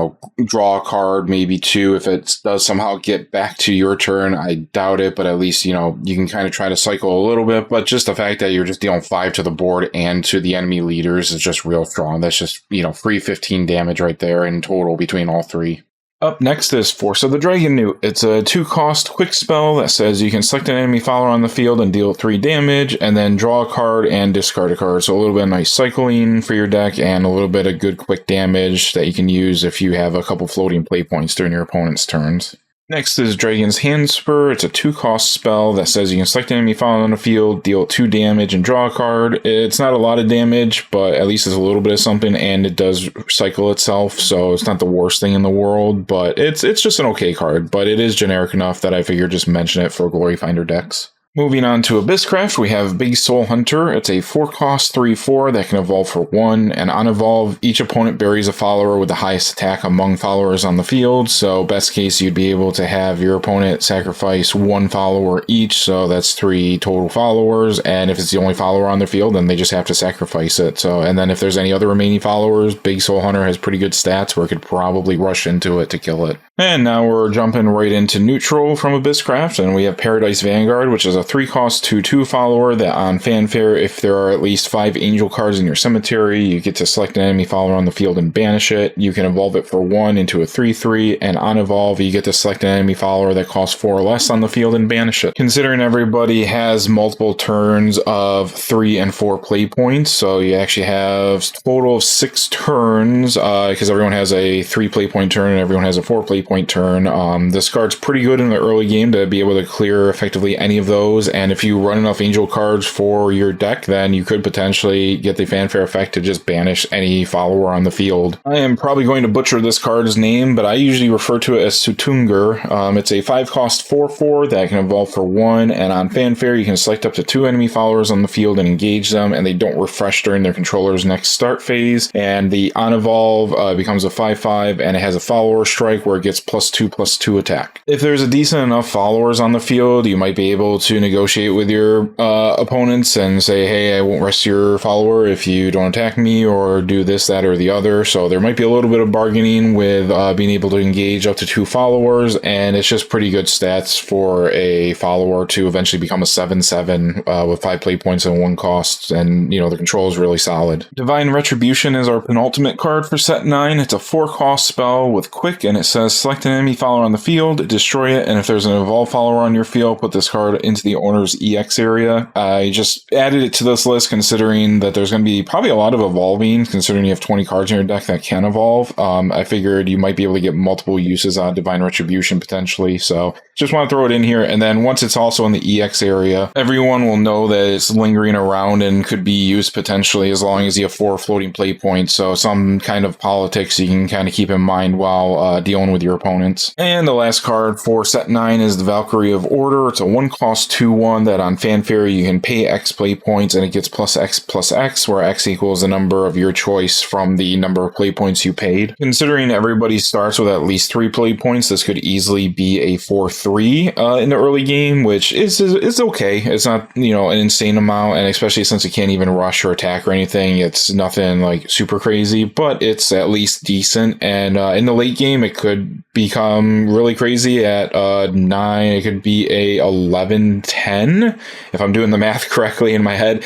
draw a card, maybe 2. If it does somehow get back to your turn, I doubt it, but at least, you can kind of try to cycle a little bit. But just the fact that you're just dealing 5 to the board and to the enemy leaders is just real strong. That's just, free 15 damage right there in total between all 3. Up next is Force of the Dragon Newt. It's a 2-cost quick spell that says you can select an enemy follower on the field and deal 3 damage, and then draw a card and discard a card. So a little bit of nice cycling for your deck, and a little bit of good quick damage that you can use if you have a couple floating play points during your opponent's turns. Next is Dragon's Handspur. It's a 2-cost spell that says you can select an enemy follower on the field, deal 2 damage, and draw a card. It's not a lot of damage, but at least it's a little bit of something, and it does cycle itself, so it's not the worst thing in the world, but it's just an okay card, but it is generic enough that I figured just mention it for Gloryfinder decks. Moving on to Abysscraft, we have Big Soul Hunter. It's a 4-cost 3/4 that can evolve for 1, and on evolve, each opponent buries a follower with the highest attack among followers on the field. So best case, you'd be able to have your opponent sacrifice 1 follower each, so that's 3 total followers, and if it's the only follower on their field, then they just have to sacrifice it. So, and then if there's any other remaining followers, Big Soul Hunter has pretty good stats where it could probably rush into it to kill it. And now we're jumping right into neutral from Abysscraft, and we have Paradise Vanguard, which is a 3-cost 2/2 follower that on Fanfare, if there are at least 5 angel cards in your cemetery, you get to select an enemy follower on the field and banish it. You can evolve it for 1 into a 3/3, and on evolve, you get to select an enemy follower that costs 4 or less on the field and banish it. Considering everybody has multiple turns of 3 and 4 play points, so you actually have a total of 6 turns, because everyone has a 3 play point turn and everyone has a 4 play point turn. This card's pretty good in the early game to be able to clear effectively any of those, and if you run enough angel cards for your deck, then you could potentially get the Fanfare effect to just banish any follower on the field. I am probably going to butcher this card's name, but I usually refer to it as Sutungur. It's a 5-cost 4/4 that can evolve for 1, and on Fanfare, you can select up to 2 enemy followers on the field and engage them, and they don't refresh during their controller's next start phase. And the on evolve becomes a 5/5, and it has a follower strike where it gets +2/+2 attack. If there's a decent enough followers on the field, you might be able to negotiate with your opponents and say, hey, I won't rest your follower if you don't attack me or do this, that, or the other. So there might be a little bit of bargaining with being able to engage up to 2 followers, and it's just pretty good stats for a follower to eventually become a 7/7 with 5 play points and 1 cost, and the control is really solid. Divine Retribution is our penultimate card for set 9. It's a 4 cost spell with quick, and it says select an enemy follower on the field, destroy it, and if there's an evolved follower on your field, put this card into the owner's EX area. I just added it to this list considering that there's going to be probably a lot of evolving, considering you have 20 cards in your deck that can evolve. I figured you might be able to get multiple uses on Divine Retribution potentially, so just want to throw it in here. And then once it's also in the EX area, everyone will know that it's lingering around and could be used potentially as long as you have 4 floating play points. So some kind of politics you can kind of keep in mind while dealing with your opponents. And the last card for set 9 is the Valkyrie of Order. It's a 1 cost 2/1 that on Fanfare you can pay X play points and it gets +X, where X equals the number of your choice from the number of play points you paid. Considering everybody starts with at least 3 play points, this could easily be a 4/3 in the early game, which is okay. It's not, an insane amount, and especially since it can't even rush or attack or anything, it's nothing like super crazy, but it's at least decent. And in the late game, it could become really crazy at 9. It could be a 11/10 if I'm doing the math correctly in my head.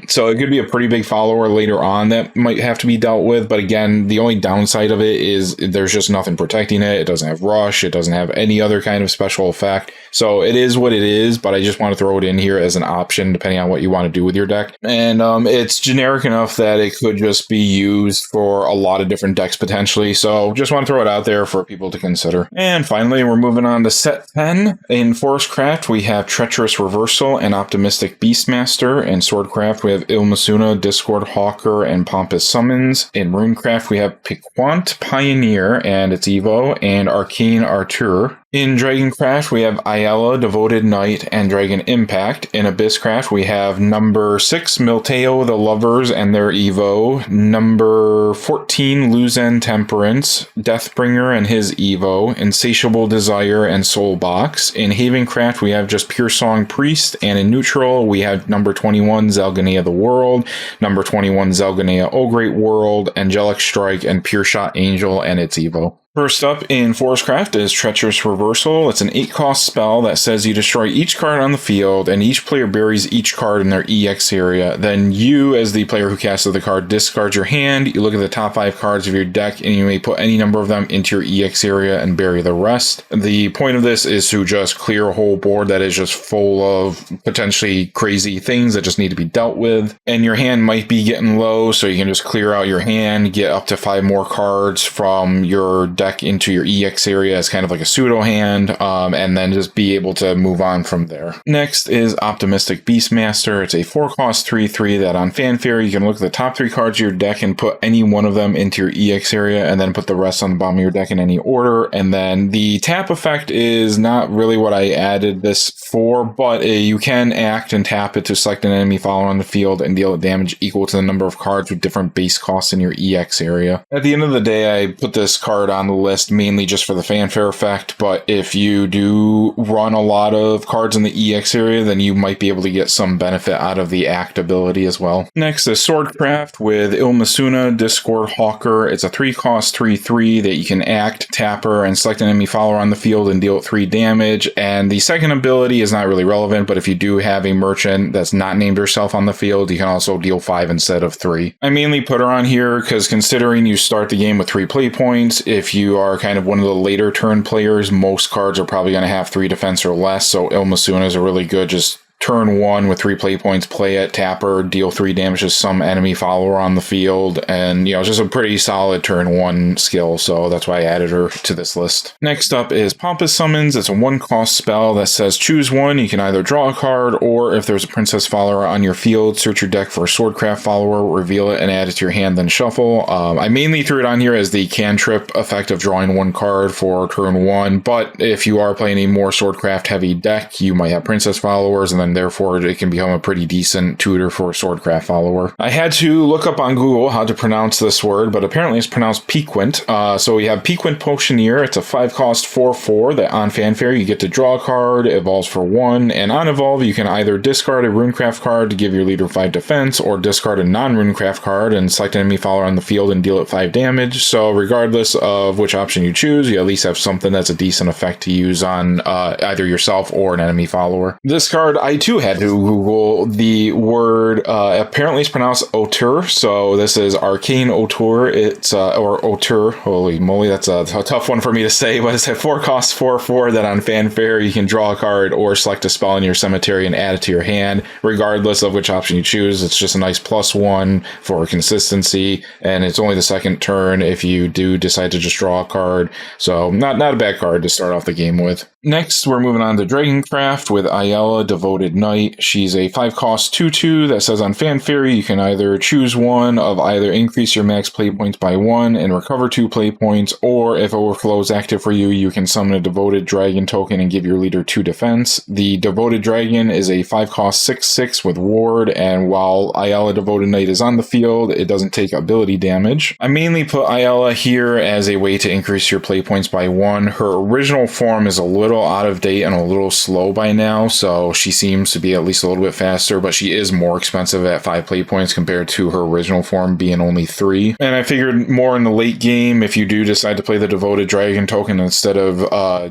So it could be a pretty big follower later on that might have to be dealt with. But again, the only downside of it is there's just nothing protecting it. It doesn't have rush. It doesn't have any other kind of special effect. So it is what it is, but I just want to throw it in here as an option depending on what you want to do with your deck. And it's generic enough that it could just be used for a lot of different decks potentially. So just want to throw it out there for people to consider. And finally, we're moving on to set 10. In Forestcraft, we have Treacherous Reversal and Optimistic Beastmaster. In Swordcraft, we have Ilmasuna, Discord Hawker, and Pompous Summons. In Runecraft, we have Piquant Pioneer and its Evo, and Arcane Artur. In Dragoncraft, we have Ayala, Devoted Knight, and Dragon Impact. In Abysscraft, we have number 6, Milteo, the Lovers, and their Evo. Number 14, Luzen Temperance, Deathbringer and his Evo. Insatiable Desire and Soulbox. In Havencraft, we have just Pure Song Priest. And in Neutral, we have number 21, Zelganea the World. Number 21, Zelganea O Great World, Angelic Strike, and Pure Shot Angel and its Evo. First up in Forestcraft is Treacherous Reversal. It's an 8 cost spell that says you destroy each card on the field and each player buries each card in their EX area. Then you, as the player who casted the card, discard your hand. You look at the top 5 cards of your deck and you may put any number of them into your EX area and bury the rest. The point of this is to just clear a whole board that is just full of potentially crazy things that just need to be dealt with. And your hand might be getting low, so you can just clear out your hand, get up to 5 more cards from your deck into your EX area as kind of like a pseudo hand, and then just be able to move on from there. Next is Optimistic Beastmaster. It's a 4 cost 3/3 that on Fanfare you can look at the top 3 cards of your deck and put any one of them into your EX area and then put the rest on the bottom of your deck in any order. And then the tap effect is not really what I added this for, but you can act and tap it to select an enemy follower on the field and deal damage equal to the number of cards with different base costs in your EX area. At the end of the day, I put this card on the list mainly just for the Fanfare effect, but if you do run a lot of cards in the EX area, then you might be able to get some benefit out of the act ability as well. Next is Swordcraft with Ilmasuna, Discord Hawker. It's a 3 cost 3/3 that you can act, tapper, and select an enemy follower on the field and deal 3 damage. And the second ability is not really relevant, but if you do have a merchant that's not named herself on the field, you can also deal 5 instead of 3. I mainly put her on here because considering you start the game with 3 play points, if you are kind of one of the later turn players, most cards are probably going to have 3 defense or less, so Ilmasuna is a really good just turn 1 with 3 play points, play it, tapper, deal 3 damage to some enemy follower on the field, and just a pretty solid turn 1 skill, so that's why I added her to this list. Next up is Pompous Summons. It's a 1 cost spell that says choose one. You can either draw a card, or if there's a princess follower on your field, search your deck for a Swordcraft follower, reveal it, and add it to your hand, then shuffle. I mainly threw it on here as the cantrip effect of drawing 1 card for turn 1, but if you are playing a more Swordcraft heavy deck, you might have princess followers, and then therefore it can become a pretty decent tutor for a Swordcraft follower. I had to look up on Google how to pronounce this word, but apparently it's pronounced Piquant. So we have Piquant Potioneer. It's a 5-cost 4/4 that on fanfare you get to draw a card, evolves for 1, and on evolve you can either discard a Runecraft card to give your leader 5 defense, or discard a non-Runecraft card and select an enemy follower on the field and deal it 5 damage. So regardless of which option you choose, you at least have something that's a decent effect to use on either yourself or an enemy follower. This card, I too had to Google the word. Apparently it's pronounced Auteur, so this is Arcane Auteur. It's or Auteur. Holy moly, that's a tough one for me to say, but it's a 4-cost 4/4 that on fanfare you can draw a card or select a spell in your cemetery and add it to your hand. Regardless of which option you choose, it's just a nice +1 for consistency, and it's only the second turn if you do decide to just draw a card. So not a bad card to start off the game with. Next, we're moving on to Dragoncraft with Ayala, Devoted Knight. She's a 5-cost 2/2 that says on fanfare you can either choose one of either increase your max play points by 1 and recover 2 play points, or if Overflow is active for you, you can summon a Devoted Dragon token and give your leader 2 defense. The Devoted Dragon is a 5-cost 6/6 with Ward, and while Ayala Devoted Knight is on the field, it doesn't take ability damage. I mainly put Ayala here as a way to increase your play points by 1. Her original form is a little out of date and a little slow by now, so she seems to be at least a little bit faster, but she is more expensive at 5 play points compared to her original form being only 3. And I figured more in the late game, if you do decide to play the Devoted Dragon token instead of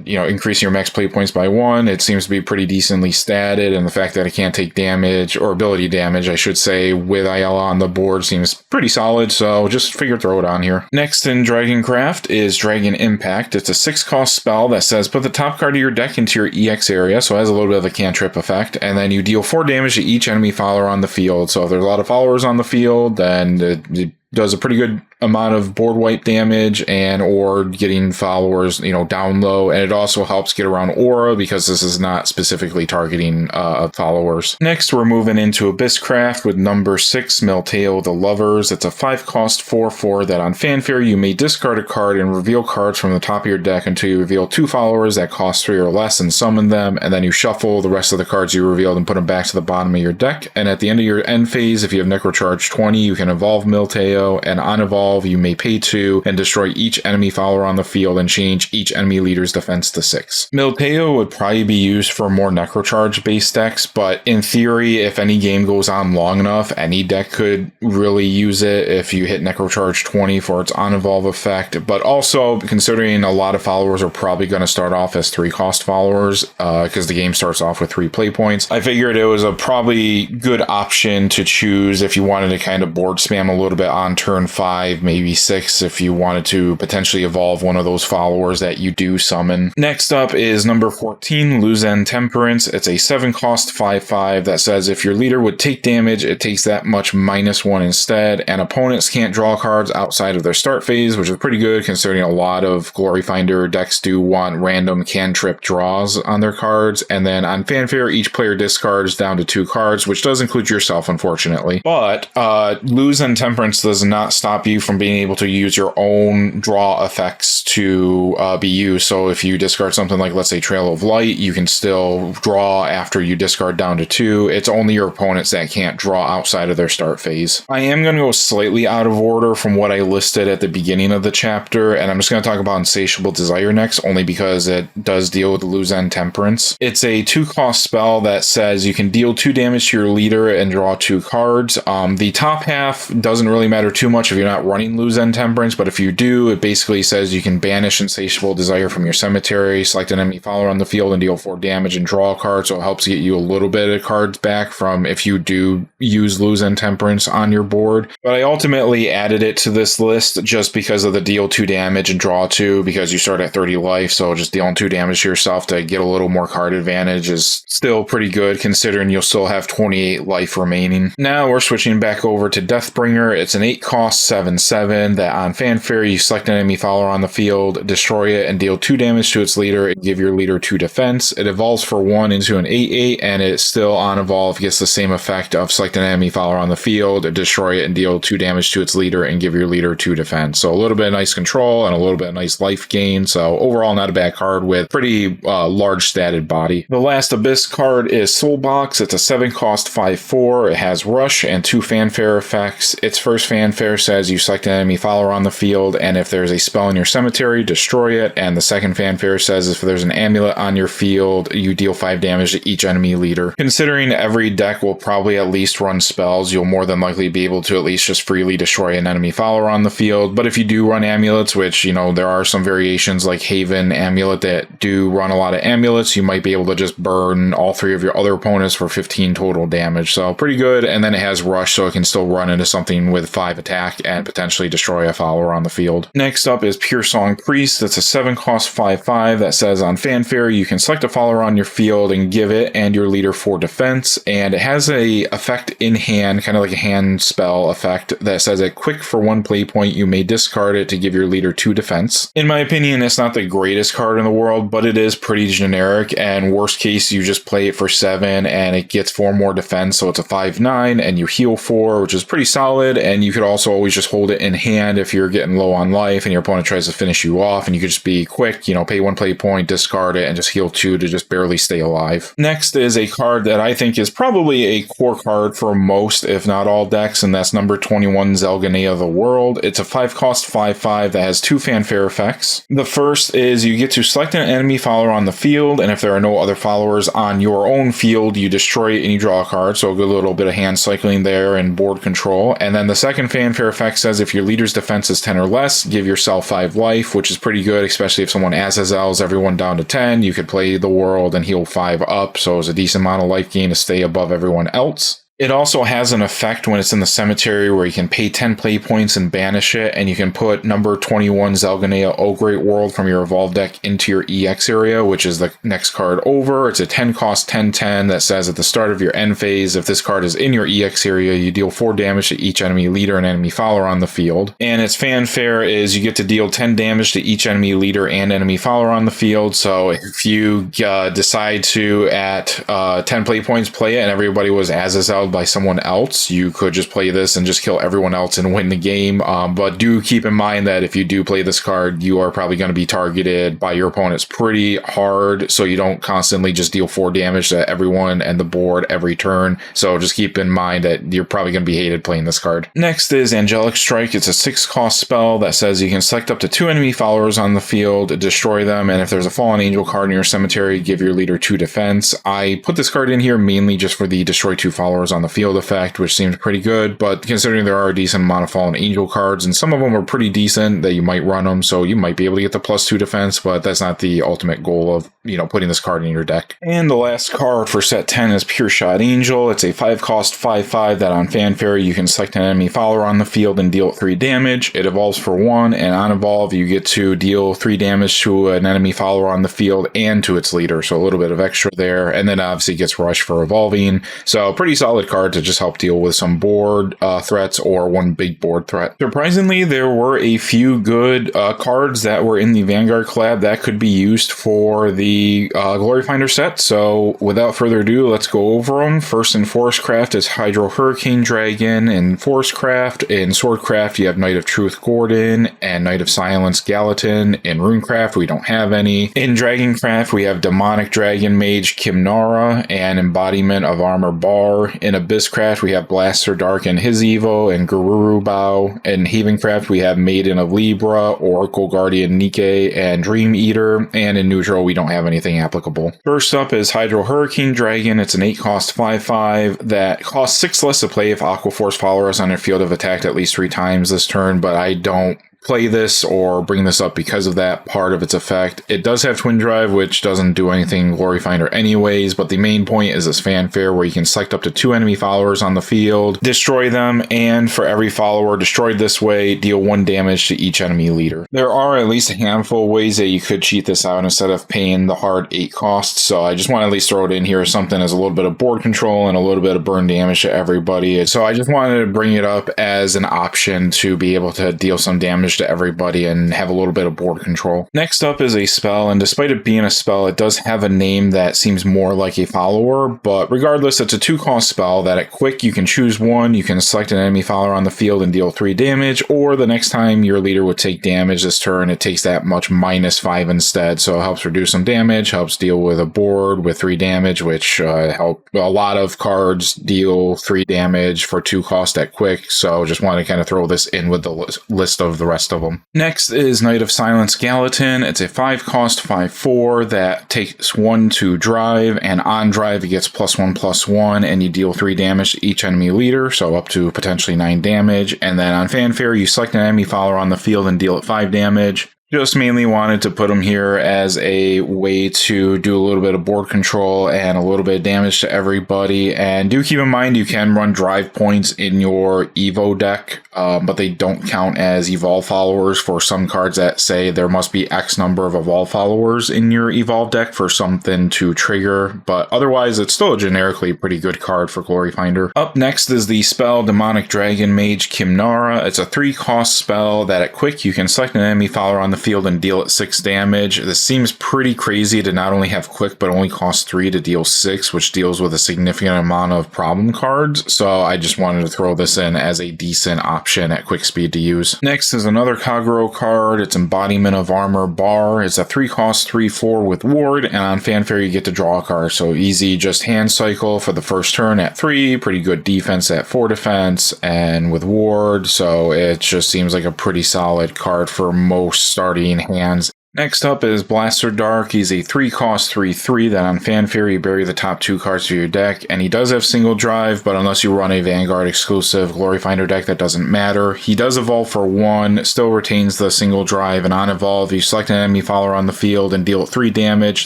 increasing your max play points by 1, it seems to be pretty decently statted, and the fact that it can't take damage, or ability damage I should say, with Ayala on the board seems pretty solid, so just figure throw it on here. Next in Dragoncraft is Dragon Impact. It's a 6-cost spell that says put the top card of your deck into your EX area, so it has a little bit of a cantrip effect, and then you deal 4 damage to each enemy follower on the field. So if there's a lot of followers on the field, then it does a pretty good amount of board wipe damage and or getting followers down low, and it also helps get around aura because this is not specifically targeting followers. Next, we're moving into Abysscraft with number 6, Milteo the Lovers. It's a 5-cost 4/4 that on fanfare you may discard a card and reveal cards from the top of your deck until you reveal 2 followers that cost 3 or less and summon them, and then you shuffle the rest of the cards you revealed and put them back to the bottom of your deck. And at the end of your end phase, if you have Necrocharge 20, you can evolve Milteo, and on evolve you may pay 2 and destroy each enemy follower on the field and change each enemy leader's defense to 6. Milteo would probably be used for more Necrocharge based decks, but in theory, if any game goes on long enough, any deck could really use it if you hit Necrocharge 20 for its on evolve effect. But also, considering a lot of followers are probably going to start off as 3-cost followers, because the game starts off with 3 play points, I figured it was a probably good option to choose if you wanted to kind of board spam a little bit on turn 5, maybe 6 if you wanted to potentially evolve one of those followers that you do summon. Next up is number 14, Luzen Temperance. It's a 7-cost 5/5 that says if your leader would take damage, it takes that much -1 instead, and opponents can't draw cards outside of their start phase, which is pretty good considering a lot of Gloryfinder decks do want random cantrip draws on their cards. And then on fanfare, each player discards down to 2 cards, which does include yourself, unfortunately. But Luzen Temperance does not stop you from being able to use your own draw effects to be used. So if you discard something like, let's say, Trail of Light, you can still draw after you discard down to 2. It's only your opponents that can't draw outside of their start phase. I am going to go slightly out of order from what I listed at the beginning of the chapter, and I'm just going to talk about Insatiable Desire next, only because it does deal with Luzen Temperance. It's a 2-cost spell that says you can deal 2 damage to your leader and draw 2 cards. The top half doesn't really matter too much if you're not running Luzen Temperance, but if you do, it basically says you can banish Insatiable Desire from your cemetery, select an enemy follower on the field and deal 4 damage and draw a card, so it helps get you a little bit of cards back from if you do use Luzen Temperance on your board. But I ultimately added it to this list just because of the deal 2 damage and draw 2, because you start at 30 life, so just dealing 2 damage to yourself to get a little more card advantage is still pretty good considering you'll still have 28 life remaining. Now we're switching back over to Deathbringer. It's an 8 cost 7/7 that on fanfare you select an enemy follower on the field, destroy it, and deal 2 damage to its leader and give your leader 2 defense. It evolves for 1 into an 8/8, and it still on evolve gets the same effect of select an enemy follower on the field, destroy it, and deal 2 damage to its leader and give your leader 2 defense. So a little bit of nice control and a little bit of nice life gain. So overall, not a bad card with pretty large statted body. The last Abyss card is Soulbox. It's a 7 cost 5/4. It has Rush and 2 fanfare effects. Its first fanfare says you select an enemy follower on the field, and if there's a spell in your cemetery, destroy it. And the second fanfare says if there's an amulet on your field, you deal 5 damage to each enemy leader. Considering every deck will probably at least run spells, you'll more than likely be able to at least just freely destroy an enemy follower on the field. But if you do run amulets, which, you know, there are some variations like Haven Amulet that do run a lot of amulets, you might be able to just burn all 3 of your other opponents for 15 total damage. So pretty good. And then it has Rush, so it can still run into something with 5 attack and potentially destroy a follower on the field. Next up is Pure Song Priest. It's a 7 cost 5/5 that says on fanfare you can select a follower on your field and give it and your leader 4 defense. And it has a effect in hand, kind of like a hand spell effect, that says at quick for 1 play point you may discard it to give your leader 2 defense. In my opinion, it's not the greatest card in the world, but it is pretty generic, and worst case you just play it for 7 and it gets 4 more defense, so it's a 5/9 and you heal 4, which is pretty solid. And you could also always just hold it in hand if you're getting low on life and your opponent tries to finish you off, and you could just be quick, you know, pay 1 play point, discard it, and just heal 2 to just barely stay alive. Next is a card that I think is probably a core card for most, if not all decks, and that's number 21, Zelganea the World. It's a 5 cost 5/5 that has 2 fanfare effects. The first is you get to select an enemy follower on the field, and if there are no other followers on your own field, you destroy it and you draw a card. So a good little bit of hand cycling there and board control. And then the second fanfare effect says if your leader's defense is 10 or less, give yourself 5 life, which is pretty good, especially if someone Azazels everyone down to 10. You could play the World and heal 5 up, so it's a decent amount of life gain to stay above everyone else. It also has an effect when it's in the cemetery where you can pay 10 play points and banish it, and you can put number 21 Zelganea O Great World from your Evolve deck into your EX area, which is the next card over. It's a 10 cost 10/10 that says at the start of your end phase, if this card is in your EX area, you deal 4 damage to each enemy leader and enemy follower on the field. And its fanfare is you get to deal 10 damage to each enemy leader and enemy follower on the field. So if you decide to, at 10 play points, play it, and everybody was Azazel by someone else, you could just play this and just kill everyone else and win the game. But do keep in mind that if you do play this card, you are probably going to be targeted by your opponents pretty hard, so you don't constantly just deal 4 damage to everyone and the board every turn. So just keep in mind that you're probably going to be hated playing this card. Next is Angelic Strike. It's a 6 cost spell that says you can select up to 2 enemy followers on the field, destroy them, and if there's a Fallen Angel card in your cemetery, give your leader 2 defense. I put this card in here mainly just for the destroy 2 followers on the field effect, which seems pretty good, but considering there are a decent amount of Fallen Angel cards, and some of them are pretty decent, that you might run them, so you might be able to get the +2 defense, but that's not the ultimate goal of, you know, putting this card in your deck. And the last card for set 10 is Pure Shot Angel. It's a 5 cost 5/5 that on fanfare you can select an enemy follower on the field and deal 3 damage. It evolves for 1, and on evolve you get to deal 3 damage to an enemy follower on the field and to its leader, so a little bit of extra there, and then obviously gets Rush for evolving. So pretty solid card to just help deal with some board threats or one big board threat. Surprisingly, there were a few good cards that were in the Vanguard collab that could be used for the Gloryfinder set. So without further ado, let's go over them. First in Forestcraft is Hydro Hurricane Dragon. In Forestcraft, in Swordcraft, you have Knight of Truth Gordon and Knight of Silence Gallatin. In Runecraft, we don't have any. In Dragoncraft, we have Demonic Dragon Mage Kimnara and Embodiment of Armor Bar. In Abysscraft, we have Blaster Dark and his Evo and Garuru Bow. In Havencraft, we have Maiden of Libra, Oracle Guardian Nike, and Dream Eater. And in Neutral, we don't have anything applicable. First up is Hydro Hurricane Dragon. It's an 8 cost 5/5 that costs 6 less to play if Aqua Force followers on your field have attacked at least 3 times this turn, but I don't play this or bring this up because of that part of its effect. It does have Twin Drive, which doesn't do anything Gloryfinder anyways, but the main point is this fanfare where you can select up to 2 enemy followers on the field, destroy them, and for every follower destroyed this way, deal 1 damage to each enemy leader. There are at least a handful of ways that you could cheat this out instead of paying the hard 8 costs, so I just want to at least throw it in here as something as a little bit of board control and a little bit of burn damage to everybody. So I just wanted to bring it up as an option to be able to deal some damage to everybody and have a little bit of board control. Next up is a spell, and despite it being a spell, it does have a name that seems more like a follower, but regardless, it's a 2-cost spell that at quick you can choose one, you can select an enemy follower on the field and deal 3 damage, or the next time your leader would take damage this turn, it takes that much -5 instead, so it helps reduce some damage, helps deal with a board with 3 damage, which help a lot of cards deal 3 damage for 2 cost at quick, so just want to kind of throw this in with the list of the rest of them. Next is Knight of Silence Gallatin. It's a 5-cost 5/4 that takes 1 to drive, and on drive it gets +1/+1, and you deal 3 damage to each enemy leader, so up to potentially 9 damage, and then on fanfare you select an enemy follower on the field and deal it 5 damage. Just mainly wanted to put them here as a way to do a little bit of board control and a little bit of damage to everybody. And do keep in mind you can run drive points in your Evo deck, but they don't count as Evolve followers for some cards that say there must be X number of Evolve followers in your Evolve deck for something to trigger. But otherwise, it's still a generically pretty good card for Gloryfinder. Up next is the spell Demonic Dragon Mage Kimnara. It's a 3-cost spell that at quick you can select an enemy follower on the field and deal it 6 damage. This seems pretty crazy to not only have quick but only cost 3 to deal 6, which deals with a significant amount of problem cards, so I just wanted to throw this in as a decent option at quick speed to use. Next is another Kagero card. It's Embodiment of Armor Bar. It's a 3-cost 3/4 with ward, and on fanfare you get to draw a card, so easy, just hand cycle for the first turn at 3, pretty good defense at 4 defense, and with ward, so it just seems like a pretty solid card for most starting hands. Next up is Blaster Dark. He's a 3-cost 3/3 that on fanfare you bury the top 2 cards of your deck, and he does have single drive, but unless you run a Vanguard exclusive Gloryfinder deck, that doesn't matter. He does evolve for 1, still retains the single drive, and on evolve you select an enemy follower on the field and deal 3 damage,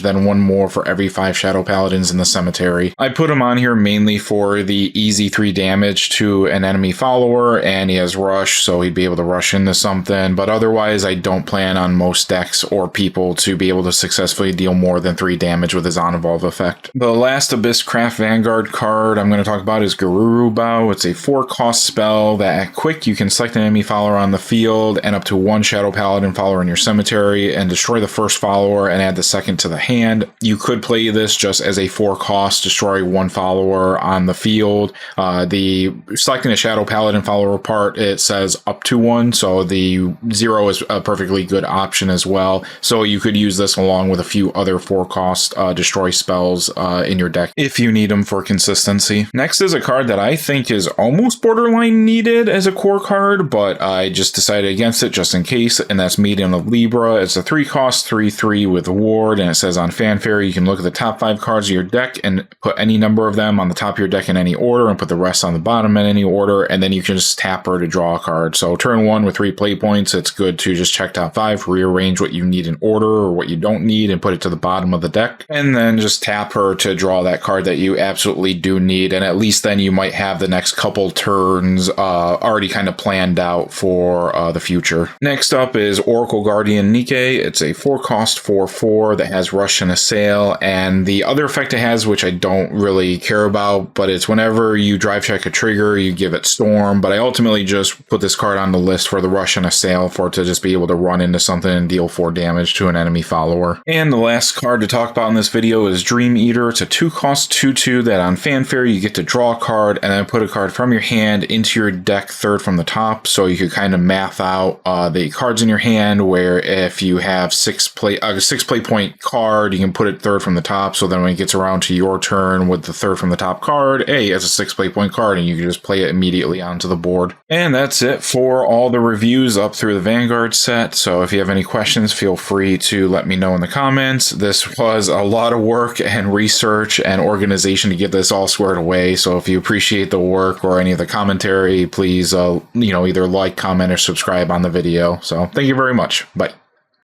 then 1 more for every 5 Shadow Paladins in the cemetery. I put him on here mainly for the easy 3 damage to an enemy follower, and he has rush, so he'd be able to rush into something, but otherwise I don't plan on most decks or people to be able to successfully deal more than 3 damage with his on-evolve effect. The last Abysscraft Vanguard card I'm going to talk about is Garuru Bow. It's a 4-cost spell that at quick you can select an enemy follower on the field and up to 1 Shadow Paladin follower in your cemetery and destroy the first follower and add the second to the hand. You could play this just as a 4-cost, destroy 1 follower on the field. The selecting a Shadow Paladin follower part, it says up to 1, so the 0 is a perfectly good option as well. So you could use this along with a few other 4-cost destroy spells in your deck if you need them for consistency. Next is a card that I think is almost borderline needed as a core card, but I just decided against it just in case, and that's Medium of Libra. It's a 3-cost 3/3 with ward, and it says on fanfare you can look at the top 5 cards of your deck and put any number of them on the top of your deck in any order and put the rest on the bottom in any order, and then you can just tap her to draw a card. So turn 1 with 3 play points, it's good to just check top 5, rearrange what you need in order or what you don't need and put it to the bottom of the deck, and then just tap her to draw that card that you absolutely do need, and at least then you might have the next couple turns already kind of planned out for the future. Next up is Oracle Guardian Nike. It's a 4-cost 4/4 that has Rush and Assail, and the other effect it has, which I don't really care about, but it's whenever you drive check a trigger, you give it Storm, but I ultimately just put this card on the list for the Rush and Assail for it to just be able to run into something and deal 4 damage to an enemy follower. And the last card to talk about in this video is Dream Eater. It's a 2-cost 2/2 that on fanfare you get to draw a card and then put a card from your hand into your deck 3rd from the top, so you could kind of math out the cards in your hand, where if you have 6 play point card, you can put it 3rd from the top, so then when it gets around to your turn with the 3rd from the top card, hey, it's a 6 play point card and you can just play it immediately onto the board. And that's it for all the reviews up through the Vanguard set, so if you have any questions, feel feel free to let me know in the comments. This was a lot of work and research and organization to get this all squared away. So if you appreciate the work or any of the commentary, please, either like, comment, or subscribe on the video. So thank you very much. Bye.